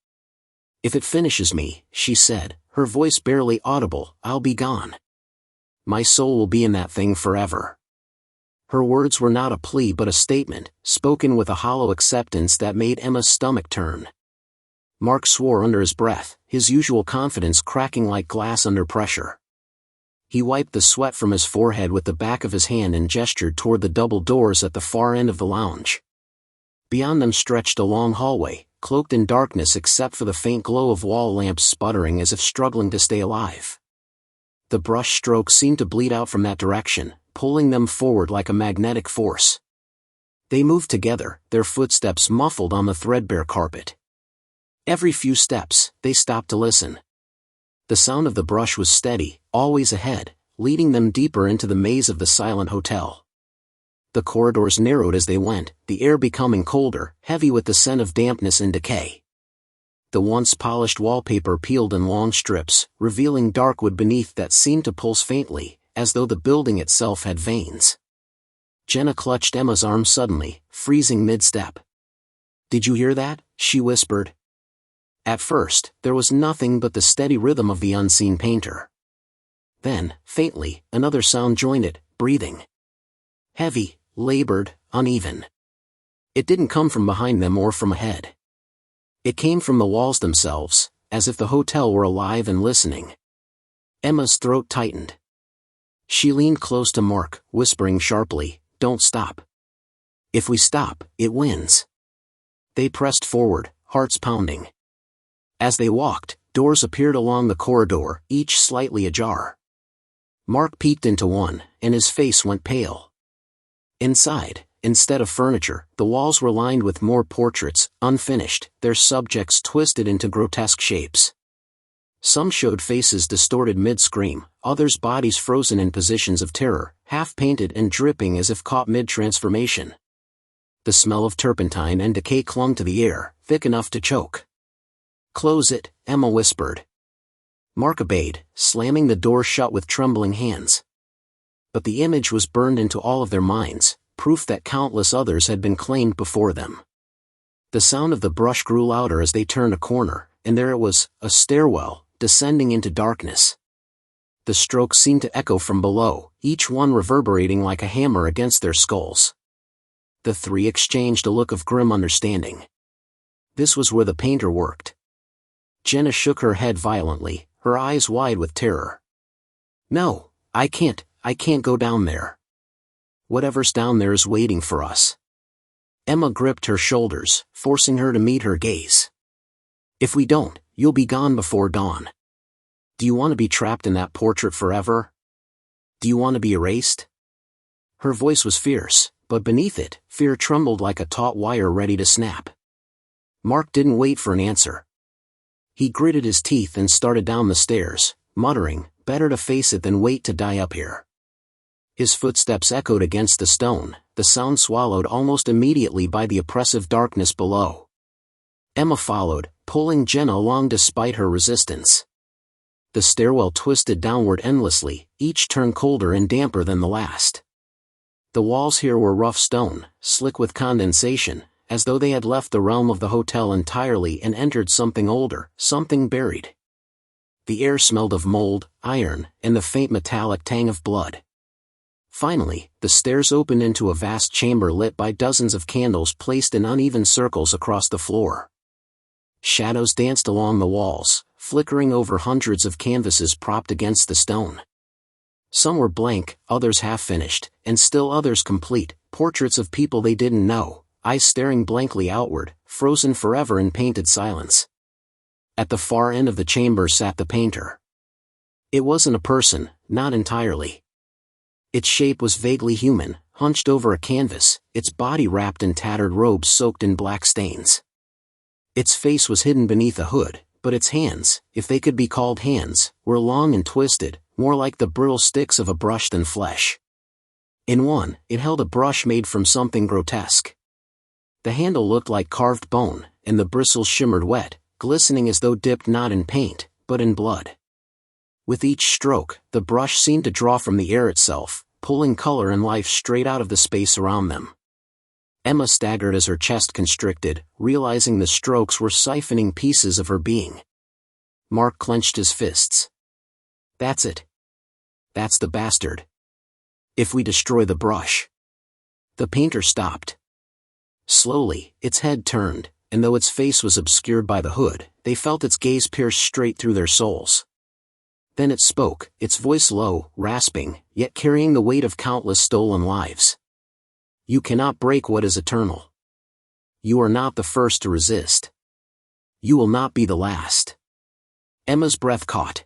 "If it finishes me," she said, her voice barely audible, "I'll be gone." My soul will be in that thing forever. Her words were not a plea but a statement, spoken with a hollow acceptance that made Emma's stomach turn. Mark swore under his breath, his usual confidence cracking like glass under pressure. He wiped the sweat from his forehead with the back of his hand and gestured toward the double doors at the far end of the lounge. Beyond them stretched a long hallway, cloaked in darkness except for the faint glow of wall lamps sputtering as if struggling to stay alive. The brush strokes seemed to bleed out from that direction, pulling them forward like a magnetic force. They moved together, their footsteps muffled on the threadbare carpet. Every few steps, they stopped to listen. The sound of the brush was steady, always ahead, leading them deeper into the maze of the silent hotel. The corridors narrowed as they went, the air becoming colder, heavy with the scent of dampness and decay. The once polished wallpaper peeled in long strips, revealing dark wood beneath that seemed to pulse faintly, as though the building itself had veins. Jenna clutched Emma's arm suddenly, freezing mid-step. "Did you hear that?" she whispered. At first, there was nothing but the steady rhythm of the unseen painter. Then, faintly, another sound joined it, breathing. Heavy, labored, uneven. It didn't come from behind them or from ahead. It came from the walls themselves, as if the hotel were alive and listening. Emma's throat tightened. She leaned close to Mark, whispering sharply, "Don't stop. If we stop, it wins." They pressed forward, hearts pounding. As they walked, doors appeared along the corridor, each slightly ajar. Mark peeked into one, and his face went pale. Inside, instead of furniture, the walls were lined with more portraits, unfinished, their subjects twisted into grotesque shapes. Some showed faces distorted mid-scream, others bodies frozen in positions of terror, half-painted and dripping as if caught mid-transformation. The smell of turpentine and decay clung to the air, thick enough to choke. "Close it," Emma whispered. Mark obeyed, slamming the door shut with trembling hands. But the image was burned into all of their minds, proof that countless others had been claimed before them. The sound of the brush grew louder as they turned a corner, and there it was, a stairwell, descending into darkness. The strokes seemed to echo from below, each one reverberating like a hammer against their skulls. The three exchanged a look of grim understanding. This was where the painter worked. Jenna shook her head violently, her eyes wide with terror. "No, I can't go down there. Whatever's down there is waiting for us." Emma gripped her shoulders, forcing her to meet her gaze. "If we don't, you'll be gone before dawn. Do you want to be trapped in that portrait forever? Do you want to be erased?" Her voice was fierce, but beneath it, fear trembled like a taut wire ready to snap. Mark didn't wait for an answer. He gritted his teeth and started down the stairs, muttering, "Better to face it than wait to die up here." His footsteps echoed against the stone, the sound swallowed almost immediately by the oppressive darkness below. Emma followed, pulling Jenna along despite her resistance. The stairwell twisted downward endlessly, each turn colder and damper than the last. The walls here were rough stone, slick with condensation, as though they had left the realm of the hotel entirely and entered something older, something buried. The air smelled of mold, iron, and the faint metallic tang of blood. Finally, the stairs opened into a vast chamber lit by dozens of candles placed in uneven circles across the floor. Shadows danced along the walls, flickering over hundreds of canvases propped against the stone. Some were blank, others half-finished, and still others complete, portraits of people they didn't know, eyes staring blankly outward, frozen forever in painted silence. At the far end of the chamber sat the painter. It wasn't a person, not entirely. Its shape was vaguely human, hunched over a canvas, its body wrapped in tattered robes soaked in black stains. Its face was hidden beneath a hood, but its hands, if they could be called hands, were long and twisted, more like the brittle sticks of a brush than flesh. In one, it held a brush made from something grotesque. The handle looked like carved bone, and the bristles shimmered wet, glistening as though dipped not in paint, but in blood. With each stroke, the brush seemed to draw from the air itself, pulling color and life straight out of the space around them. Emma staggered as her chest constricted, realizing the strokes were siphoning pieces of her being. Mark clenched his fists. "That's it. That's the bastard. If we destroy the brush. The painter stopped. Slowly, its head turned, and though its face was obscured by the hood, they felt its gaze pierce straight through their souls. Then it spoke, its voice low, rasping, yet carrying the weight of countless stolen lives. You cannot break what is eternal. You are not the first to resist. You will not be the last. Emma's breath caught.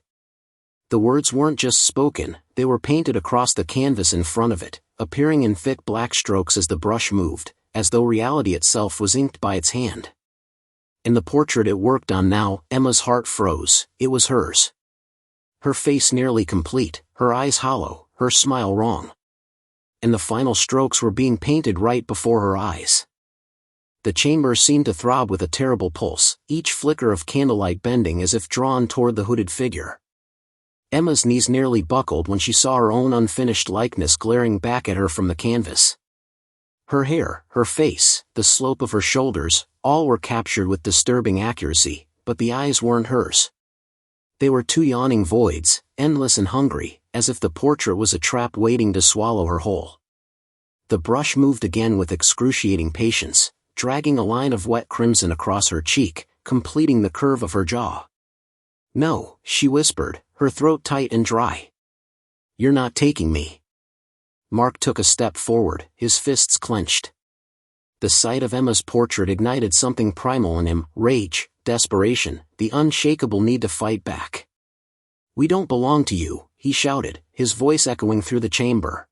The words weren't just spoken, they were painted across the canvas in front of it, appearing in thick black strokes as the brush moved, as though reality itself was inked by its hand. In the portrait it worked on now, Emma's heart froze. It was hers. Her face nearly complete, her eyes hollow, her smile wrong. And the final strokes were being painted right before her eyes. The chamber seemed to throb with a terrible pulse, each flicker of candlelight bending as if drawn toward the hooded figure. Emma's knees nearly buckled when she saw her own unfinished likeness glaring back at her from the canvas. Her hair, her face, the slope of her shoulders, all were captured with disturbing accuracy, but the eyes weren't hers. They were two yawning voids, endless and hungry, as if the portrait was a trap waiting to swallow her whole. The brush moved again with excruciating patience, dragging a line of wet crimson across her cheek, completing the curve of her jaw. No, she whispered, her throat tight and dry. You're not taking me. Mark took a step forward, his fists clenched. The sight of Emma's portrait ignited something primal in him, rage, desperation, the unshakable need to fight back. We don't belong to you, he shouted, his voice echoing through the chamber.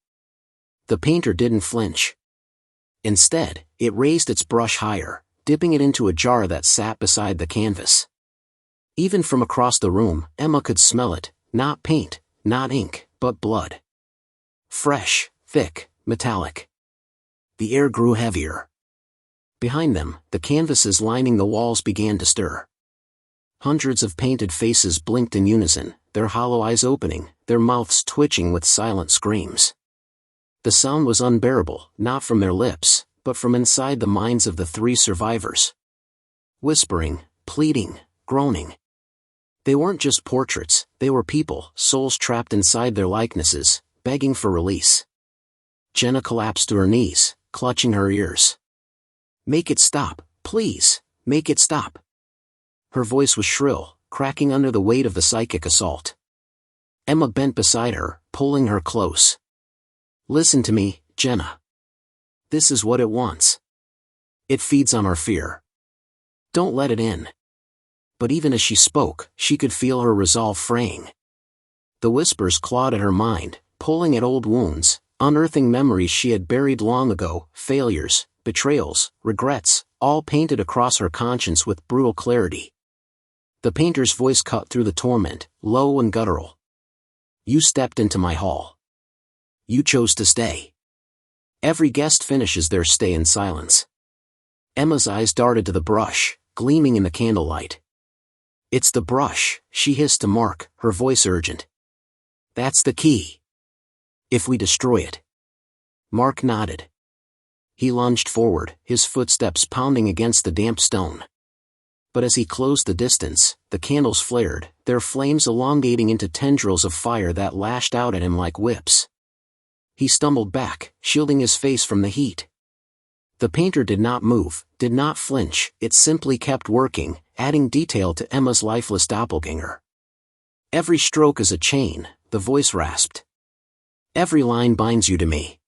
The painter didn't flinch. Instead, it raised its brush higher, dipping it into a jar that sat beside the canvas. Even from across the room, Emma could smell it, not paint, not ink, but blood. Fresh, thick, metallic. The air grew heavier. Behind them, the canvases lining the walls began to stir. Hundreds of painted faces blinked in unison, their hollow eyes opening, their mouths twitching with silent screams. The sound was unbearable, not from their lips, but from inside the minds of the three survivors. Whispering, pleading, groaning. They weren't just portraits, they were people, souls trapped inside their likenesses, begging for release. Jenna collapsed to her knees, clutching her ears. Make it stop, please, make it stop. Her voice was shrill, cracking under the weight of the psychic assault. Emma bent beside her, pulling her close. Listen to me, Jenna. This is what it wants. It feeds on our fear. Don't let it in. But even as she spoke, she could feel her resolve fraying. The whispers clawed at her mind, pulling at old wounds, unearthing memories she had buried long ago, failures, betrayals, regrets, all painted across her conscience with brutal clarity. The painter's voice cut through the torment, low and guttural. You stepped into my hall. You chose to stay. Every guest finishes their stay in silence. Emma's eyes darted to the brush, gleaming in the candlelight. It's the brush, she hissed to Mark, her voice urgent. That's the key. If we destroy it. Mark nodded. He lunged forward, his footsteps pounding against the damp stone. But as he closed the distance, the candles flared, their flames elongating into tendrils of fire that lashed out at him like whips. He stumbled back, shielding his face from the heat. The painter did not move, did not flinch, it simply kept working, adding detail to Emma's lifeless doppelganger. Every stroke is a chain, the voice rasped. Every line binds you to me.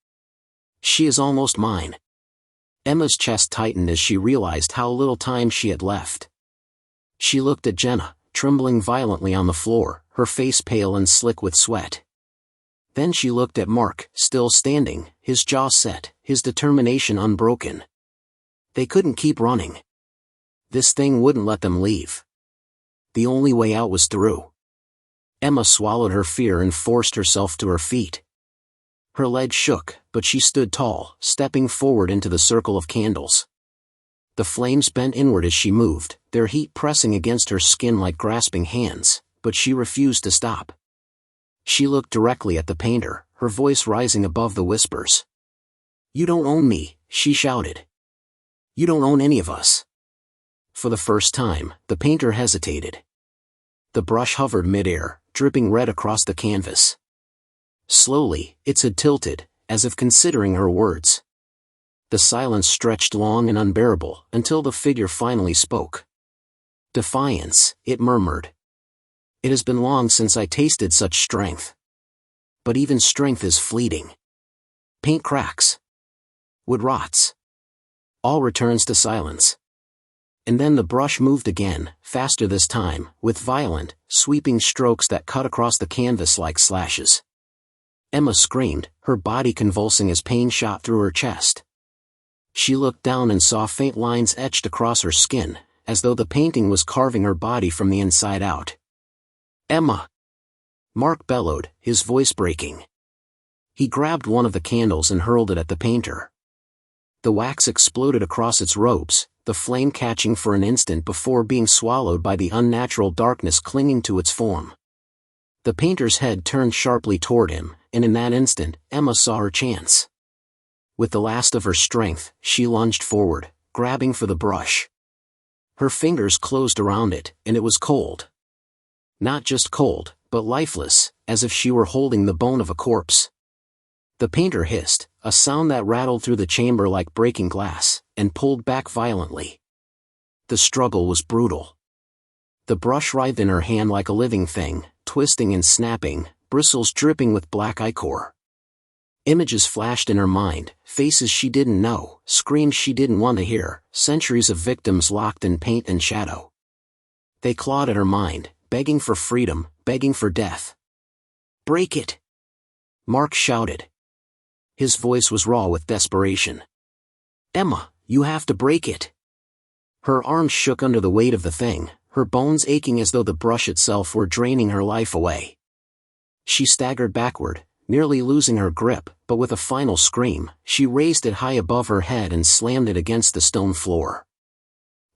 She is almost mine. Emma's chest tightened as she realized how little time she had left. She looked at Jenna, trembling violently on the floor, her face pale and slick with sweat. Then she looked at Mark, still standing, his jaw set, his determination unbroken. They couldn't keep running. This thing wouldn't let them leave. The only way out was through. Emma swallowed her fear and forced herself to her feet. Her legs shook, but she stood tall, stepping forward into the circle of candles. The flames bent inward as she moved, their heat pressing against her skin like grasping hands, but she refused to stop. She looked directly at the painter, her voice rising above the whispers. You don't own me, she shouted. You don't own any of us. For the first time, the painter hesitated. The brush hovered midair, dripping red across the canvas. Slowly, its head tilted, as if considering her words. The silence stretched long and unbearable, until the figure finally spoke. "Defiance," it murmured. "It has been long since I tasted such strength. But even strength is fleeting. Paint cracks. Wood rots. All returns to silence." And then the brush moved again, faster this time, with violent, sweeping strokes that cut across the canvas like slashes. Emma screamed, her body convulsing as pain shot through her chest. She looked down and saw faint lines etched across her skin, as though the painting was carving her body from the inside out. "Emma!" Mark bellowed, his voice breaking. He grabbed one of the candles and hurled it at the painter. The wax exploded across its robes, the flame catching for an instant before being swallowed by the unnatural darkness clinging to its form. The painter's head turned sharply toward him, and in that instant, Emma saw her chance. With the last of her strength, she lunged forward, grabbing for the brush. Her fingers closed around it, and it was cold. Not just cold, but lifeless, as if she were holding the bone of a corpse. The painter hissed, a sound that rattled through the chamber like breaking glass, and pulled back violently. The struggle was brutal. The brush writhed in her hand like a living thing, twisting and snapping, bristles dripping with black ichor. Images flashed in her mind, faces she didn't know, screams she didn't want to hear, centuries of victims locked in paint and shadow. They clawed at her mind, begging for freedom, begging for death. "Break it!" Mark shouted. His voice was raw with desperation. "Emma, you have to break it." Her arms shook under the weight of the thing, her bones aching as though the brush itself were draining her life away. She staggered backward, nearly losing her grip, but with a final scream, she raised it high above her head and slammed it against the stone floor.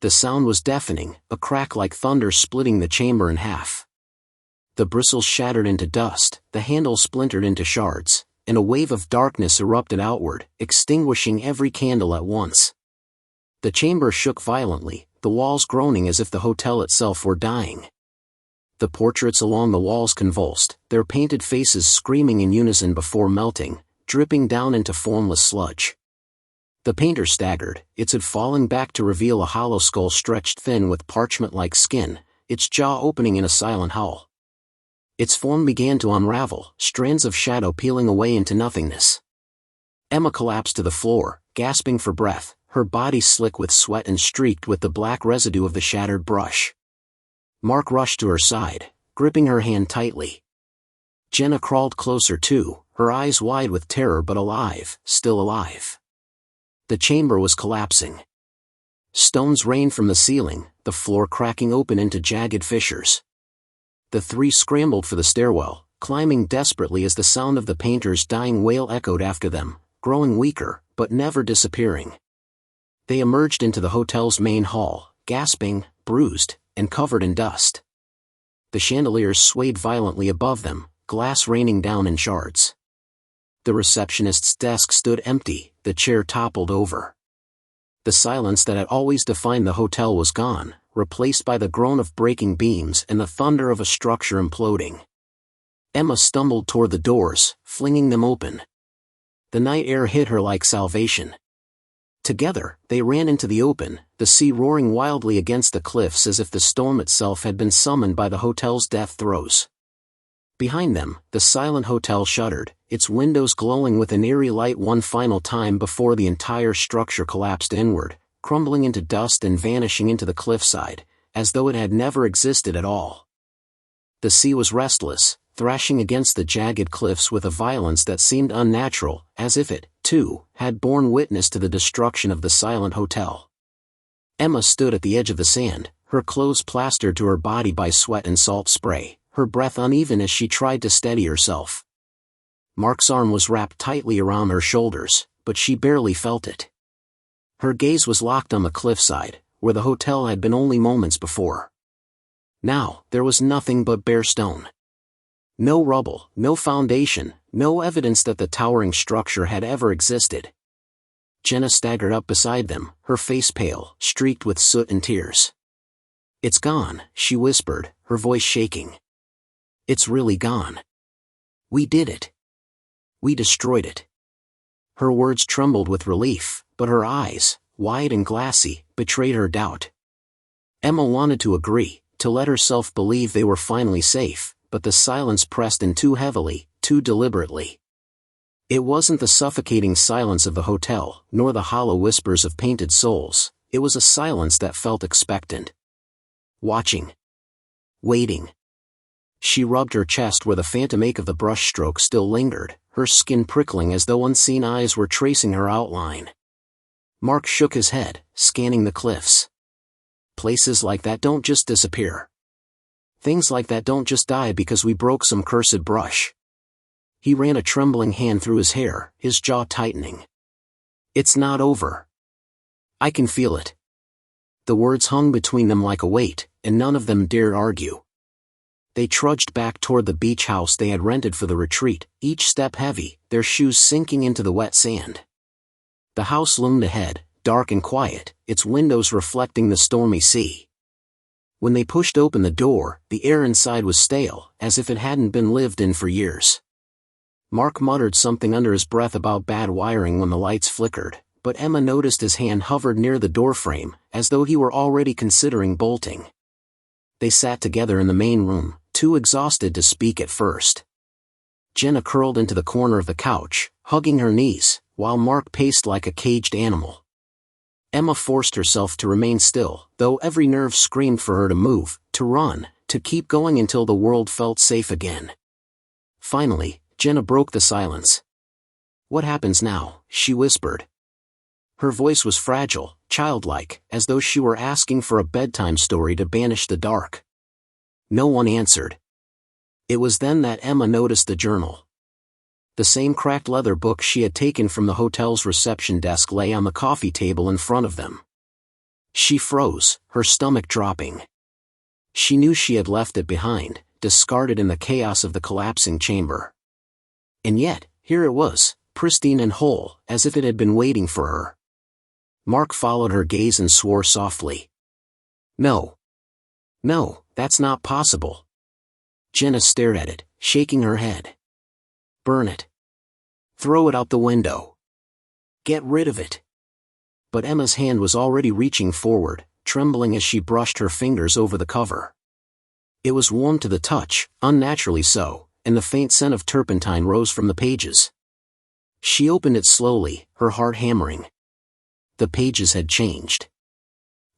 The sound was deafening, a crack like thunder splitting the chamber in half. The bristles shattered into dust, the handle splintered into shards, and a wave of darkness erupted outward, extinguishing every candle at once. The chamber shook violently, the walls groaning as if the hotel itself were dying. The portraits along the walls convulsed, their painted faces screaming in unison before melting, dripping down into formless sludge. The painter staggered, its head falling back to reveal a hollow skull stretched thin with parchment-like skin, its jaw opening in a silent howl. Its form began to unravel, strands of shadow peeling away into nothingness. Emma collapsed to the floor, gasping for breath, her body slick with sweat and streaked with the black residue of the shattered brush. Mark rushed to her side, gripping her hand tightly. Jenna crawled closer too, her eyes wide with terror but alive, still alive. The chamber was collapsing. Stones rained from the ceiling, the floor cracking open into jagged fissures. The three scrambled for the stairwell, climbing desperately as the sound of the painter's dying wail echoed after them, growing weaker, but never disappearing. They emerged into the hotel's main hall, gasping, bruised, and covered in dust. The chandeliers swayed violently above them, glass raining down in shards. The receptionist's desk stood empty, the chair toppled over. The silence that had always defined the hotel was gone, replaced by the groan of breaking beams and the thunder of a structure imploding. Emma stumbled toward the doors, flinging them open. The night air hit her like salvation. Together, they ran into the open, the sea roaring wildly against the cliffs as if the storm itself had been summoned by the hotel's death throes. Behind them, the silent hotel shuddered, its windows glowing with an eerie light one final time before the entire structure collapsed inward, crumbling into dust and vanishing into the cliffside, as though it had never existed at all. The sea was restless, thrashing against the jagged cliffs with a violence that seemed unnatural, as if it, too, had borne witness to the destruction of the silent hotel. Emma stood at the edge of the sand, her clothes plastered to her body by sweat and salt spray, her breath uneven as she tried to steady herself. Mark's arm was wrapped tightly around her shoulders, but she barely felt it. Her gaze was locked on the cliffside, where the hotel had been only moments before. Now, there was nothing but bare stone. No rubble, no foundation, no evidence that the towering structure had ever existed. Jenna staggered up beside them, her face pale, streaked with soot and tears. "It's gone," she whispered, her voice shaking. "It's really gone. We did it." We destroyed it. Her words trembled with relief, but her eyes, wide and glassy, betrayed her doubt. Emma wanted to agree, to let herself believe they were finally safe, but the silence pressed in too heavily, too deliberately. It wasn't the suffocating silence of the hotel, nor the hollow whispers of painted souls. It was a silence that felt expectant. Watching. Waiting. She rubbed her chest where the phantom ache of the brushstroke still lingered, her skin prickling as though unseen eyes were tracing her outline. Mark shook his head, scanning the cliffs. Places like that don't just disappear. Things like that don't just die because we broke some cursed brush. He ran a trembling hand through his hair, his jaw tightening. It's not over. I can feel it. The words hung between them like a weight, and none of them dared argue. They trudged back toward the beach house they had rented for the retreat, each step heavy, their shoes sinking into the wet sand. The house loomed ahead, dark and quiet, its windows reflecting the stormy sea. When they pushed open the door, the air inside was stale, as if it hadn't been lived in for years. Mark muttered something under his breath about bad wiring when the lights flickered, but Emma noticed his hand hovered near the doorframe, as though he were already considering bolting. They sat together in the main room, too exhausted to speak at first. Jenna curled into the corner of the couch, hugging her knees, while Mark paced like a caged animal. Emma forced herself to remain still, though every nerve screamed for her to move, to run, to keep going until the world felt safe again. Finally, Jenna broke the silence. "What happens now?" she whispered. Her voice was fragile, childlike, as though she were asking for a bedtime story to banish the dark. No one answered. It was then that Emma noticed the journal. The same cracked leather book she had taken from the hotel's reception desk lay on the coffee table in front of them. She froze, her stomach dropping. She knew she had left it behind, discarded in the chaos of the collapsing chamber. And yet, here it was, pristine and whole, as if it had been waiting for her. Mark followed her gaze and swore softly. "No. No, that's not possible." Jenna stared at it, shaking her head. "Burn it. Throw it out the window. Get rid of it." But Emma's hand was already reaching forward, trembling as she brushed her fingers over the cover. It was warm to the touch, unnaturally so, and the faint scent of turpentine rose from the pages. She opened it slowly, her heart hammering. The pages had changed.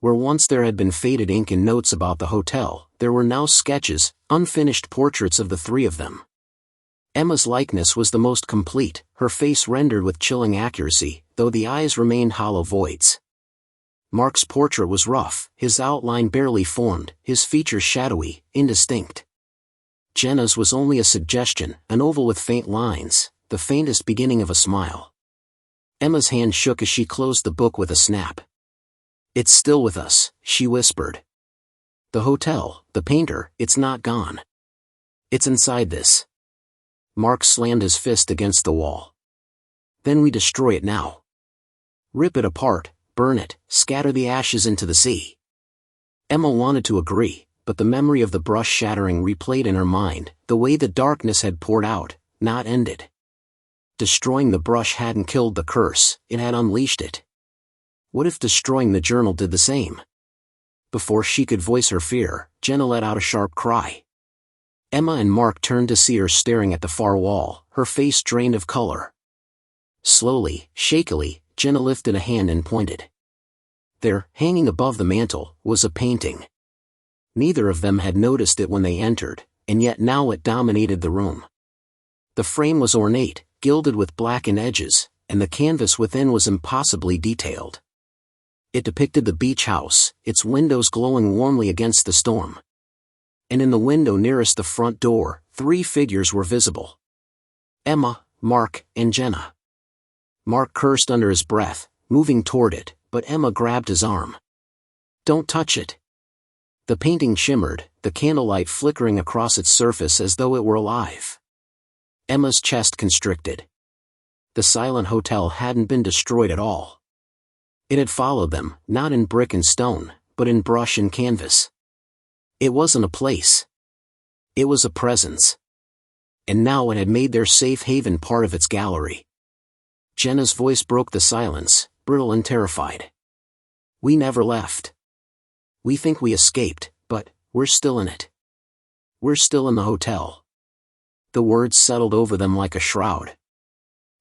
Where once there had been faded ink and notes about the hotel, there were now sketches, unfinished portraits of the three of them. Emma's likeness was the most complete, her face rendered with chilling accuracy, though the eyes remained hollow voids. Mark's portrait was rough, his outline barely formed, his features shadowy, indistinct. Jenna's was only a suggestion, an oval with faint lines, the faintest beginning of a smile. Emma's hand shook as she closed the book with a snap. "It's still with us," she whispered. "The hotel, the painter, it's not gone. It's inside this." Mark slammed his fist against the wall. "Then we destroy it now. Rip it apart, burn it, scatter the ashes into the sea." Emma wanted to agree, but the memory of the brush shattering replayed in her mind, the way the darkness had poured out, not ended. Destroying the brush hadn't killed the curse, it had unleashed it. What if destroying the journal did the same? Before she could voice her fear, Jenna let out a sharp cry. Emma and Mark turned to see her staring at the far wall, her face drained of color. Slowly, shakily, Jenna lifted a hand and pointed. There, hanging above the mantel, was a painting. Neither of them had noticed it when they entered, and yet now it dominated the room. The frame was ornate, gilded with blackened edges, and the canvas within was impossibly detailed. It depicted the beach house, its windows glowing warmly against the storm. And in the window nearest the front door, 3 figures were visible. Emma, Mark, and Jenna. Mark cursed under his breath, moving toward it, but Emma grabbed his arm. "Don't touch it." The painting shimmered, the candlelight flickering across its surface as though it were alive. Emma's chest constricted. The silent hotel hadn't been destroyed at all. It had followed them, not in brick and stone, but in brush and canvas. It wasn't a place. It was a presence. And now it had made their safe haven part of its gallery. Jenna's voice broke the silence, brittle and terrified. "We never left. We think we escaped, but we're still in it. We're still in the hotel." The words settled over them like a shroud.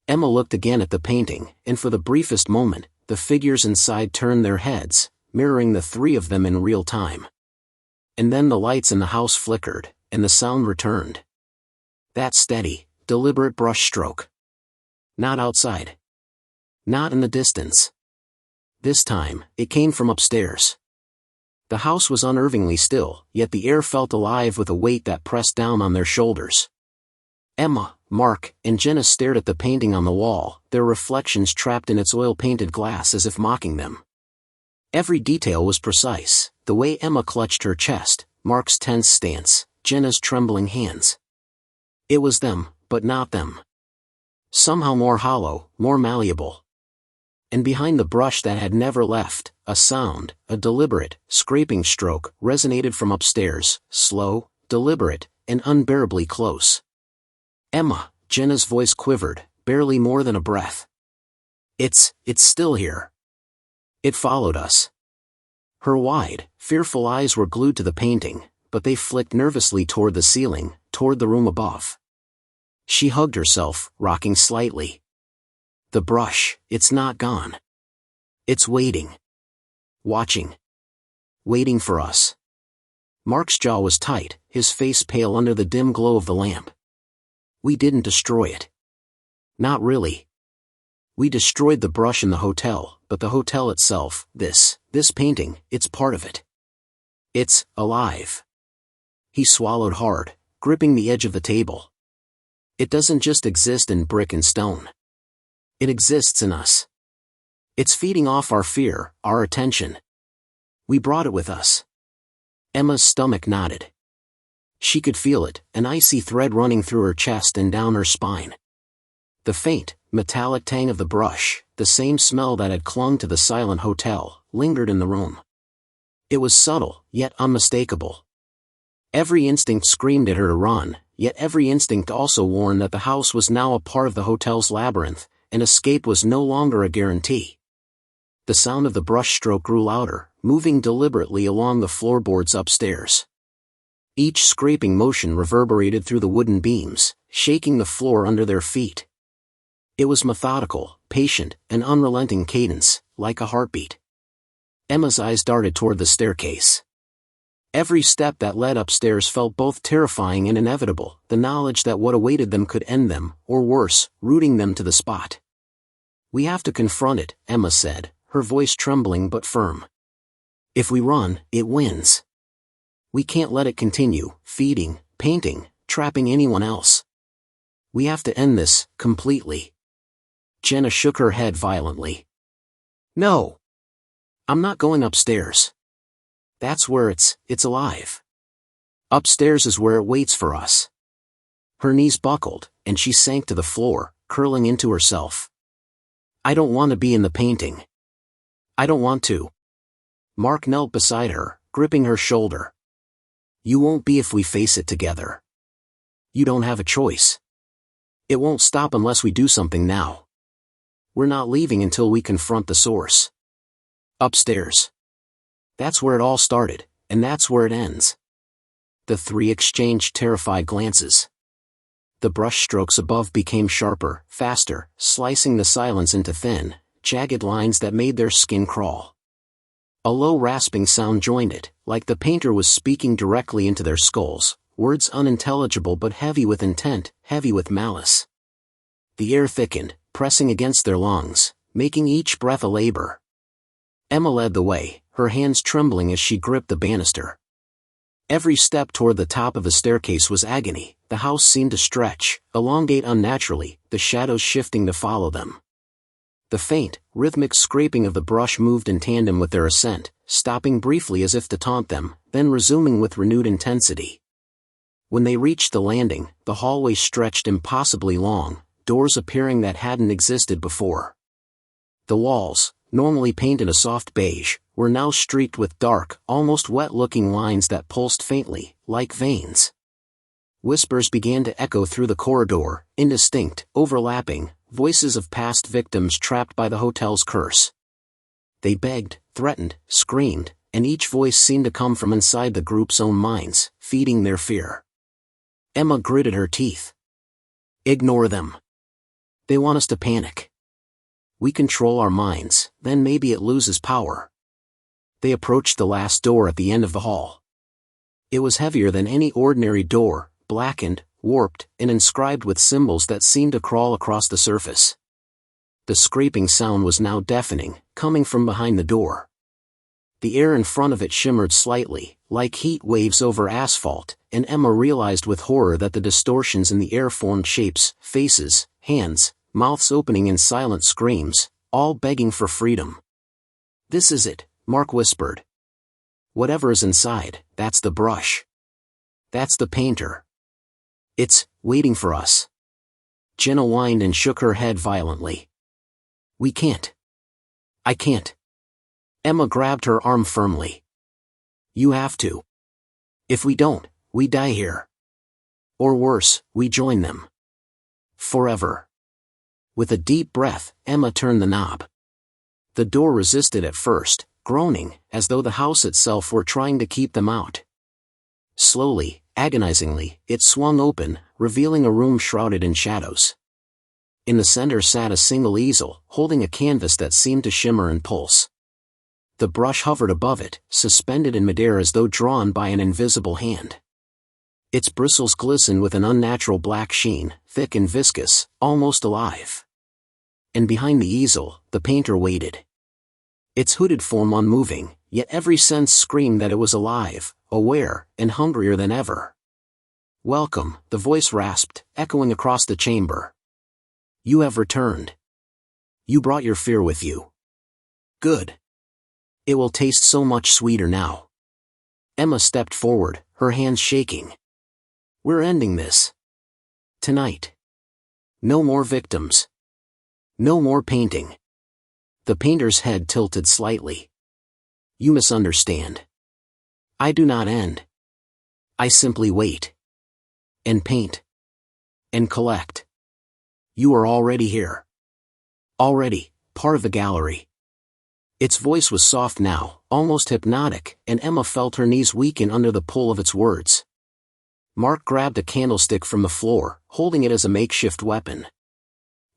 Emma looked again at the painting, and for the briefest moment, the figures inside turned their heads, mirroring the three of them in real time. And then the lights in the house flickered, and the sound returned. That steady, deliberate brush stroke. Not outside. Not in the distance. This time, it came from upstairs. The house was unnervingly still, yet the air felt alive with a weight that pressed down on their shoulders. Emma, Mark, and Jenna stared at the painting on the wall, their reflections trapped in its oil-painted glass as if mocking them. Every detail was precise, the way Emma clutched her chest, Mark's tense stance, Jenna's trembling hands. It was them, but not them. Somehow more hollow, more malleable. And behind the brush that had never left, a sound, a deliberate, scraping stroke, resonated from upstairs, slow, deliberate, and unbearably close. "Emma," Jenna's voice quivered, barely more than a breath. It's still here. It followed us." Her wide, fearful eyes were glued to the painting, but they flicked nervously toward the ceiling, toward the room above. She hugged herself, rocking slightly. "The brush, it's not gone. It's waiting. Watching. Waiting for us." Mark's jaw was tight, his face pale under the dim glow of the lamp. "We didn't destroy it. Not really. We destroyed the brush in the hotel, but the hotel itself, this painting, it's part of it. It's alive." He swallowed hard, gripping the edge of the table. "It doesn't just exist in brick and stone. It exists in us. It's feeding off our fear, our attention. We brought it with us." Emma's stomach knotted. She could feel it, an icy thread running through her chest and down her spine. The faint, metallic tang of the brush, the same smell that had clung to the silent hotel, lingered in the room. It was subtle, yet unmistakable. Every instinct screamed at her to run, yet every instinct also warned that the house was now a part of the hotel's labyrinth, and escape was no longer a guarantee. The sound of the brush stroke grew louder, moving deliberately along the floorboards upstairs. Each scraping motion reverberated through the wooden beams, shaking the floor under their feet. It was methodical, patient, an unrelenting cadence, like a heartbeat. Emma's eyes darted toward the staircase. Every step that led upstairs felt both terrifying and inevitable, the knowledge that what awaited them could end them, or worse, rooting them to the spot. "We have to confront it," Emma said, her voice trembling but firm. "If we run, it wins. We can't let it continue, feeding, painting, trapping anyone else. We have to end this, completely." Jenna shook her head violently. "No. I'm not going upstairs. That's where it's alive. Upstairs is where it waits for us." Her knees buckled, and she sank to the floor, curling into herself. "I don't want to be in the painting. I don't want to." Mark knelt beside her, gripping her shoulder. "You won't be if we face it together. You don't have a choice. It won't stop unless we do something now. We're not leaving until we confront the source. Upstairs. That's where it all started, and that's where it ends." The three exchanged terrified glances. The brushstrokes above became sharper, faster, slicing the silence into thin, jagged lines that made their skin crawl. A low rasping sound joined it, like the painter was speaking directly into their skulls, words unintelligible but heavy with intent, heavy with malice. The air thickened, pressing against their lungs, making each breath a labor. Emma led the way, her hands trembling as she gripped the banister. Every step toward the top of the staircase was agony. The house seemed to stretch, elongate unnaturally, the shadows shifting to follow them. The faint, rhythmic scraping of the brush moved in tandem with their ascent, stopping briefly as if to taunt them, then resuming with renewed intensity. When they reached the landing, the hallway stretched impossibly long, doors appearing that hadn't existed before. The walls, normally painted a soft beige, were now streaked with dark, almost wet-looking lines that pulsed faintly, like veins. Whispers began to echo through the corridor, indistinct, overlapping, voices of past victims trapped by the hotel's curse. They begged, threatened, screamed, and each voice seemed to come from inside the group's own minds, feeding their fear. Emma gritted her teeth. Ignore them. They want us to panic. We control our minds, then maybe it loses power. They approached the last door at the end of the hall. It was heavier than any ordinary door, blackened, warped, and inscribed with symbols that seemed to crawl across the surface. The scraping sound was now deafening, coming from behind the door. The air in front of it shimmered slightly, like heat waves over asphalt, and Emma realized with horror that the distortions in the air formed shapes, faces, hands, mouths opening in silent screams, all begging for freedom. This is it, Mark whispered. Whatever is inside, that's the brush. That's the painter. It's waiting for us. Jenna whined and shook her head violently. We can't. I can't. Emma grabbed her arm firmly. You have to. If we don't, we die here. Or worse, we join them. Forever. With a deep breath, Emma turned the knob. The door resisted at first, groaning, as though the house itself were trying to keep them out. Slowly, agonizingly, it swung open, revealing a room shrouded in shadows. In the center sat a single easel, holding a canvas that seemed to shimmer and pulse. The brush hovered above it, suspended in midair as though drawn by an invisible hand. Its bristles glistened with an unnatural black sheen, thick and viscous, almost alive. And behind the easel, the painter waited. Its hooded form unmoving, yet every sense screamed that it was alive, aware, and hungrier than ever. Welcome, the voice rasped, echoing across the chamber. You have returned. You brought your fear with you. Good. It will taste so much sweeter now. Emma stepped forward, her hands shaking. We're ending this. Tonight. No more victims. No more painting. The painter's head tilted slightly. You misunderstand. I do not end. I simply wait. And paint. And collect. You are already here. Already, part of the gallery. Its voice was soft now, almost hypnotic, and Emma felt her knees weaken under the pull of its words. Mark grabbed a candlestick from the floor, holding it as a makeshift weapon.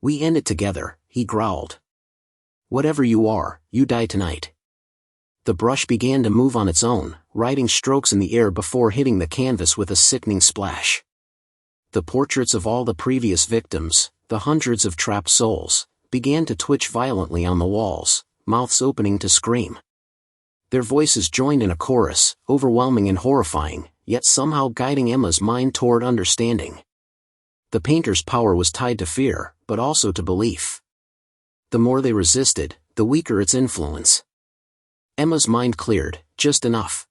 We end it together, he growled. Whatever you are, you die tonight. The brush began to move on its own, writing strokes in the air before hitting the canvas with a sickening splash. The portraits of all the previous victims, the hundreds of trapped souls, began to twitch violently on the walls, mouths opening to scream. Their voices joined in a chorus, overwhelming and horrifying, yet somehow guiding Emma's mind toward understanding. The painter's power was tied to fear, but also to belief. The more they resisted, the weaker its influence. Emma's mind cleared, just enough.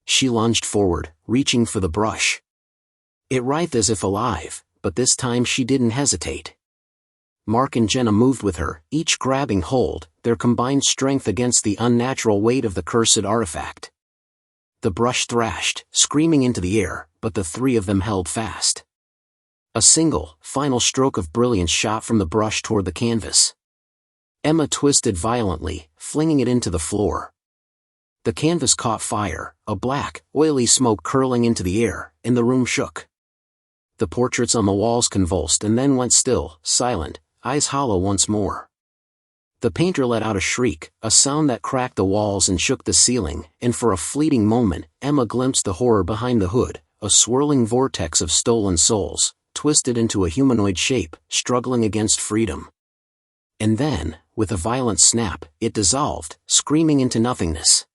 She lunged forward, reaching for the brush. It writhed as if alive, but this time she didn't hesitate. Mark and Jenna moved with her, each grabbing hold, their combined strength against the unnatural weight of the cursed artifact. The brush thrashed, screaming into the air, but the three of them held fast. A single, final stroke of brilliance shot from the brush toward the canvas. Emma twisted violently, flinging it into the floor. The canvas caught fire, a black, oily smoke curling into the air, and the room shook. The portraits on the walls convulsed and then went still, silent, eyes hollow once more. The painter let out a shriek, a sound that cracked the walls and shook the ceiling, and for a fleeting moment, Emma glimpsed the horror behind the hood, a swirling vortex of stolen souls, twisted into a humanoid shape, struggling against freedom. And then, with a violent snap, it dissolved, screaming into nothingness.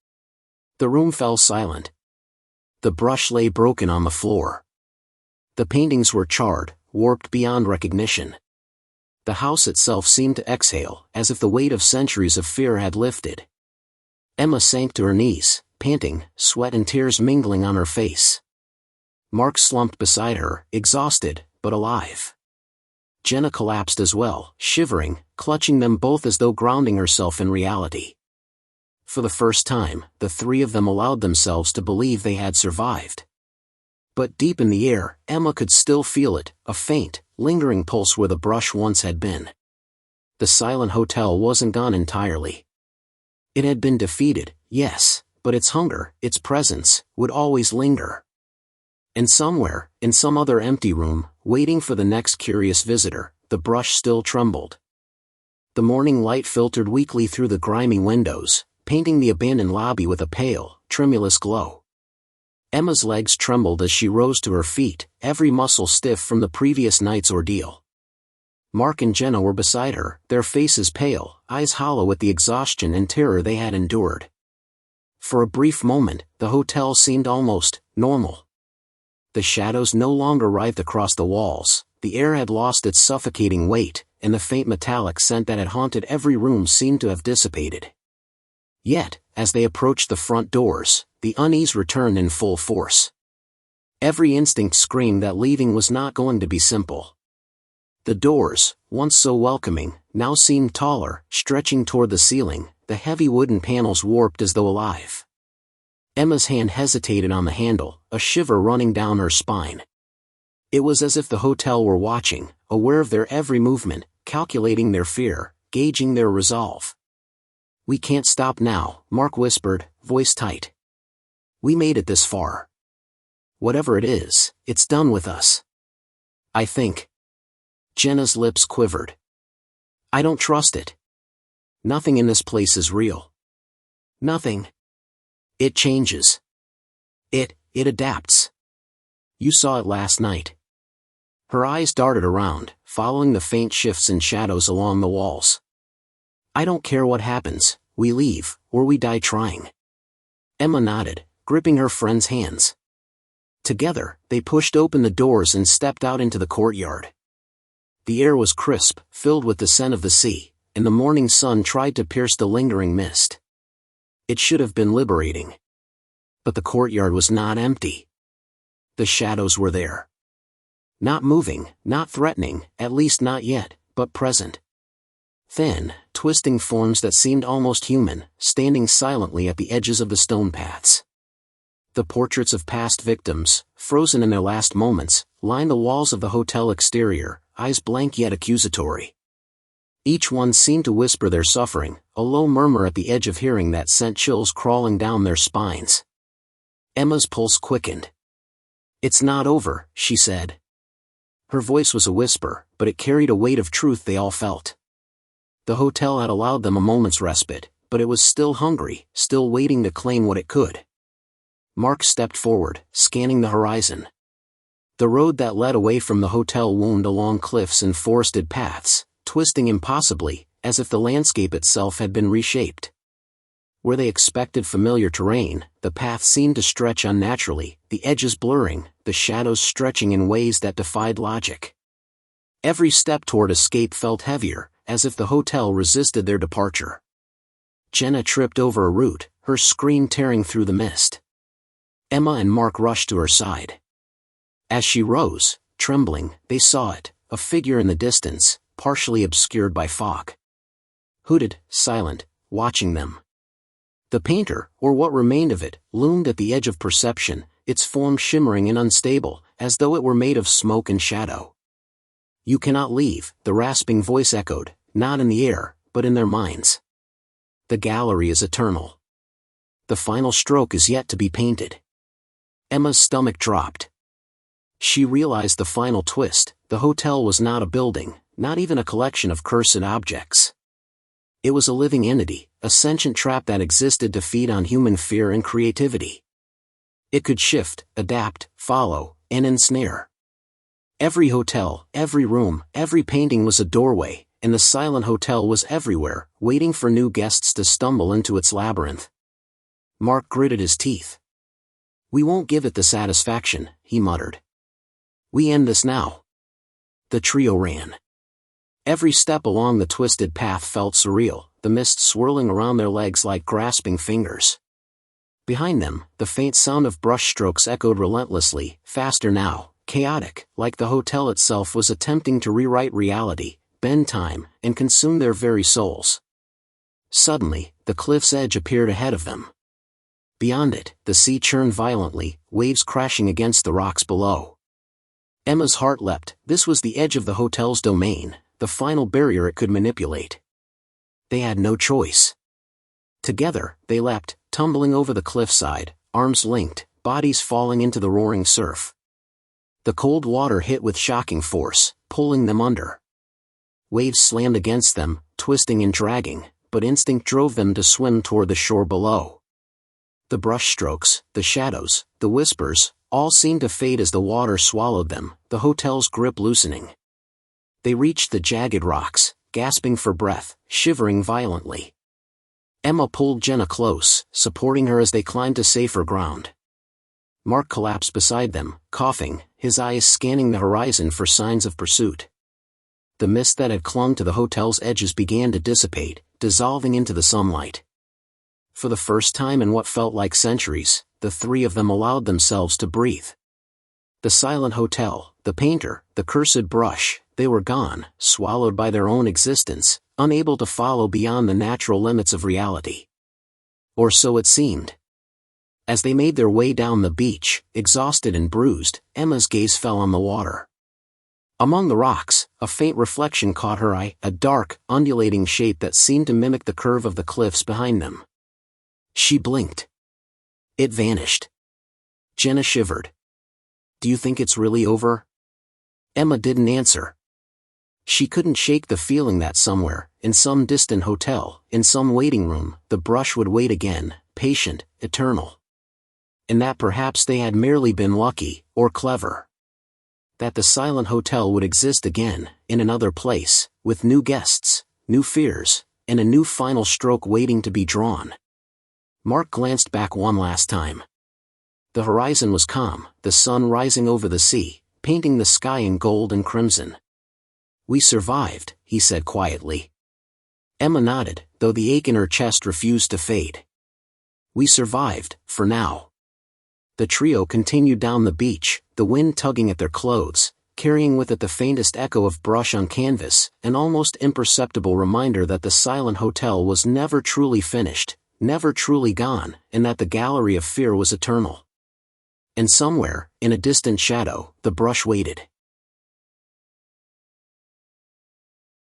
The room fell silent. The brush lay broken on the floor. The paintings were charred, warped beyond recognition. The house itself seemed to exhale, as if the weight of centuries of fear had lifted. Emma sank to her knees, panting, sweat and tears mingling on her face. Mark slumped beside her, exhausted, but alive. Jenna collapsed as well, shivering, clutching them both as though grounding herself in reality. For the first time, the three of them allowed themselves to believe they had survived. But deep in the air, Emma could still feel it, a faint, lingering pulse where the brush once had been. The silent hotel wasn't gone entirely. It had been defeated, yes, but its hunger, its presence, would always linger. And somewhere, in some other empty room, waiting for the next curious visitor, the brush still trembled. The morning light filtered weakly through the grimy windows, painting the abandoned lobby with a pale, tremulous glow. Emma's legs trembled as she rose to her feet, every muscle stiff from the previous night's ordeal. Mark and Jenna were beside her, their faces pale, eyes hollow with the exhaustion and terror they had endured. For a brief moment, the hotel seemed almost normal. The shadows no longer writhed across the walls, the air had lost its suffocating weight, and the faint metallic scent that had haunted every room seemed to have dissipated. Yet, as they approached the front doors, the unease returned in full force. Every instinct screamed that leaving was not going to be simple. The doors, once so welcoming, now seemed taller, stretching toward the ceiling, the heavy wooden panels warped as though alive. Emma's hand hesitated on the handle, a shiver running down her spine. It was as if the hotel were watching, aware of their every movement, calculating their fear, gauging their resolve. "We can't stop now," Mark whispered, voice tight. "We made it this far. Whatever it is, it's done with us. I think." Jenna's lips quivered. "I don't trust it. Nothing in this place is real. Nothing. It changes. It adapts. You saw it last night." Her eyes darted around, following the faint shifts and shadows along the walls. "I don't care what happens, we leave, or we die trying." Emma nodded, gripping her friend's hands. Together, they pushed open the doors and stepped out into the courtyard. The air was crisp, filled with the scent of the sea, and the morning sun tried to pierce the lingering mist. It should have been liberating. But the courtyard was not empty. The shadows were there. Not moving, not threatening, at least not yet, but present. Thin, twisting forms that seemed almost human, standing silently at the edges of the stone paths. The portraits of past victims, frozen in their last moments, lined the walls of the hotel exterior, eyes blank yet accusatory. Each one seemed to whisper their suffering, a low murmur at the edge of hearing that sent chills crawling down their spines. Emma's pulse quickened. "It's not over," she said. Her voice was a whisper, but it carried a weight of truth they all felt. The hotel had allowed them a moment's respite, but it was still hungry, still waiting to claim what it could. Mark stepped forward, scanning the horizon. The road that led away from the hotel wound along cliffs and forested paths, twisting impossibly, as if the landscape itself had been reshaped. Where they expected familiar terrain, the path seemed to stretch unnaturally, the edges blurring, the shadows stretching in ways that defied logic. Every step toward escape felt heavier, as if the hotel resisted their departure. Jenna tripped over a root, her scream tearing through the mist. Emma and Mark rushed to her side. As she rose, trembling, they saw it, a figure in the distance, partially obscured by fog. Hooded, silent, watching them. The painter, or what remained of it, loomed at the edge of perception, its form shimmering and unstable, as though it were made of smoke and shadow. "You cannot leave," the rasping voice echoed, not in the air, but in their minds. "The gallery is eternal. The final stroke is yet to be painted." Emma's stomach dropped. She realized the final twist: the hotel was not a building, not even a collection of cursed objects. It was a living entity, a sentient trap that existed to feed on human fear and creativity. It could shift, adapt, follow, and ensnare. Every hotel, every room, every painting was a doorway, and the silent hotel was everywhere, waiting for new guests to stumble into its labyrinth. Mark gritted his teeth. "We won't give it the satisfaction," he muttered. "We end this now." The trio ran. Every step along the twisted path felt surreal, the mist swirling around their legs like grasping fingers. Behind them, the faint sound of brushstrokes echoed relentlessly, faster now, chaotic, like the hotel itself was attempting to rewrite reality, bend time, and consume their very souls. Suddenly, the cliff's edge appeared ahead of them. Beyond it, the sea churned violently, waves crashing against the rocks below. Emma's heart leapt. This was the edge of the hotel's domain, the final barrier it could manipulate. They had no choice. Together, they leapt, tumbling over the cliffside, arms linked, bodies falling into the roaring surf. The cold water hit with shocking force, pulling them under. Waves slammed against them, twisting and dragging, but instinct drove them to swim toward the shore below. The brushstrokes, the shadows, the whispers, all seemed to fade as the water swallowed them, the hotel's grip loosening. They reached the jagged rocks, gasping for breath, shivering violently. Emma pulled Jenna close, supporting her as they climbed to safer ground. Mark collapsed beside them, coughing, his eyes scanning the horizon for signs of pursuit. The mist that had clung to the hotel's edges began to dissipate, dissolving into the sunlight. For the first time in what felt like centuries, the three of them allowed themselves to breathe. The silent hotel, the painter, the cursed brush, they were gone, swallowed by their own existence, unable to follow beyond the natural limits of reality. Or so it seemed. As they made their way down the beach, exhausted and bruised, Emma's gaze fell on the water. Among the rocks, a faint reflection caught her eye, a dark, undulating shape that seemed to mimic the curve of the cliffs behind them. She blinked. It vanished. Jenna shivered. "Do you think it's really over?" Emma didn't answer. She couldn't shake the feeling that somewhere, in some distant hotel, in some waiting room, the brush would wait again, patient, eternal. And that perhaps they had merely been lucky, or clever. That the silent hotel would exist again, in another place, with new guests, new fears, and a new final stroke waiting to be drawn. Mark glanced back one last time. The horizon was calm, the sun rising over the sea, painting the sky in gold and crimson. "We survived," he said quietly. Emma nodded, though the ache in her chest refused to fade. "We survived, for now." The trio continued down the beach, the wind tugging at their clothes, carrying with it the faintest echo of brush on canvas, an almost imperceptible reminder that the silent hotel was never truly finished, never truly gone, and that the gallery of fear was eternal. And somewhere, in a distant shadow, the brush waited.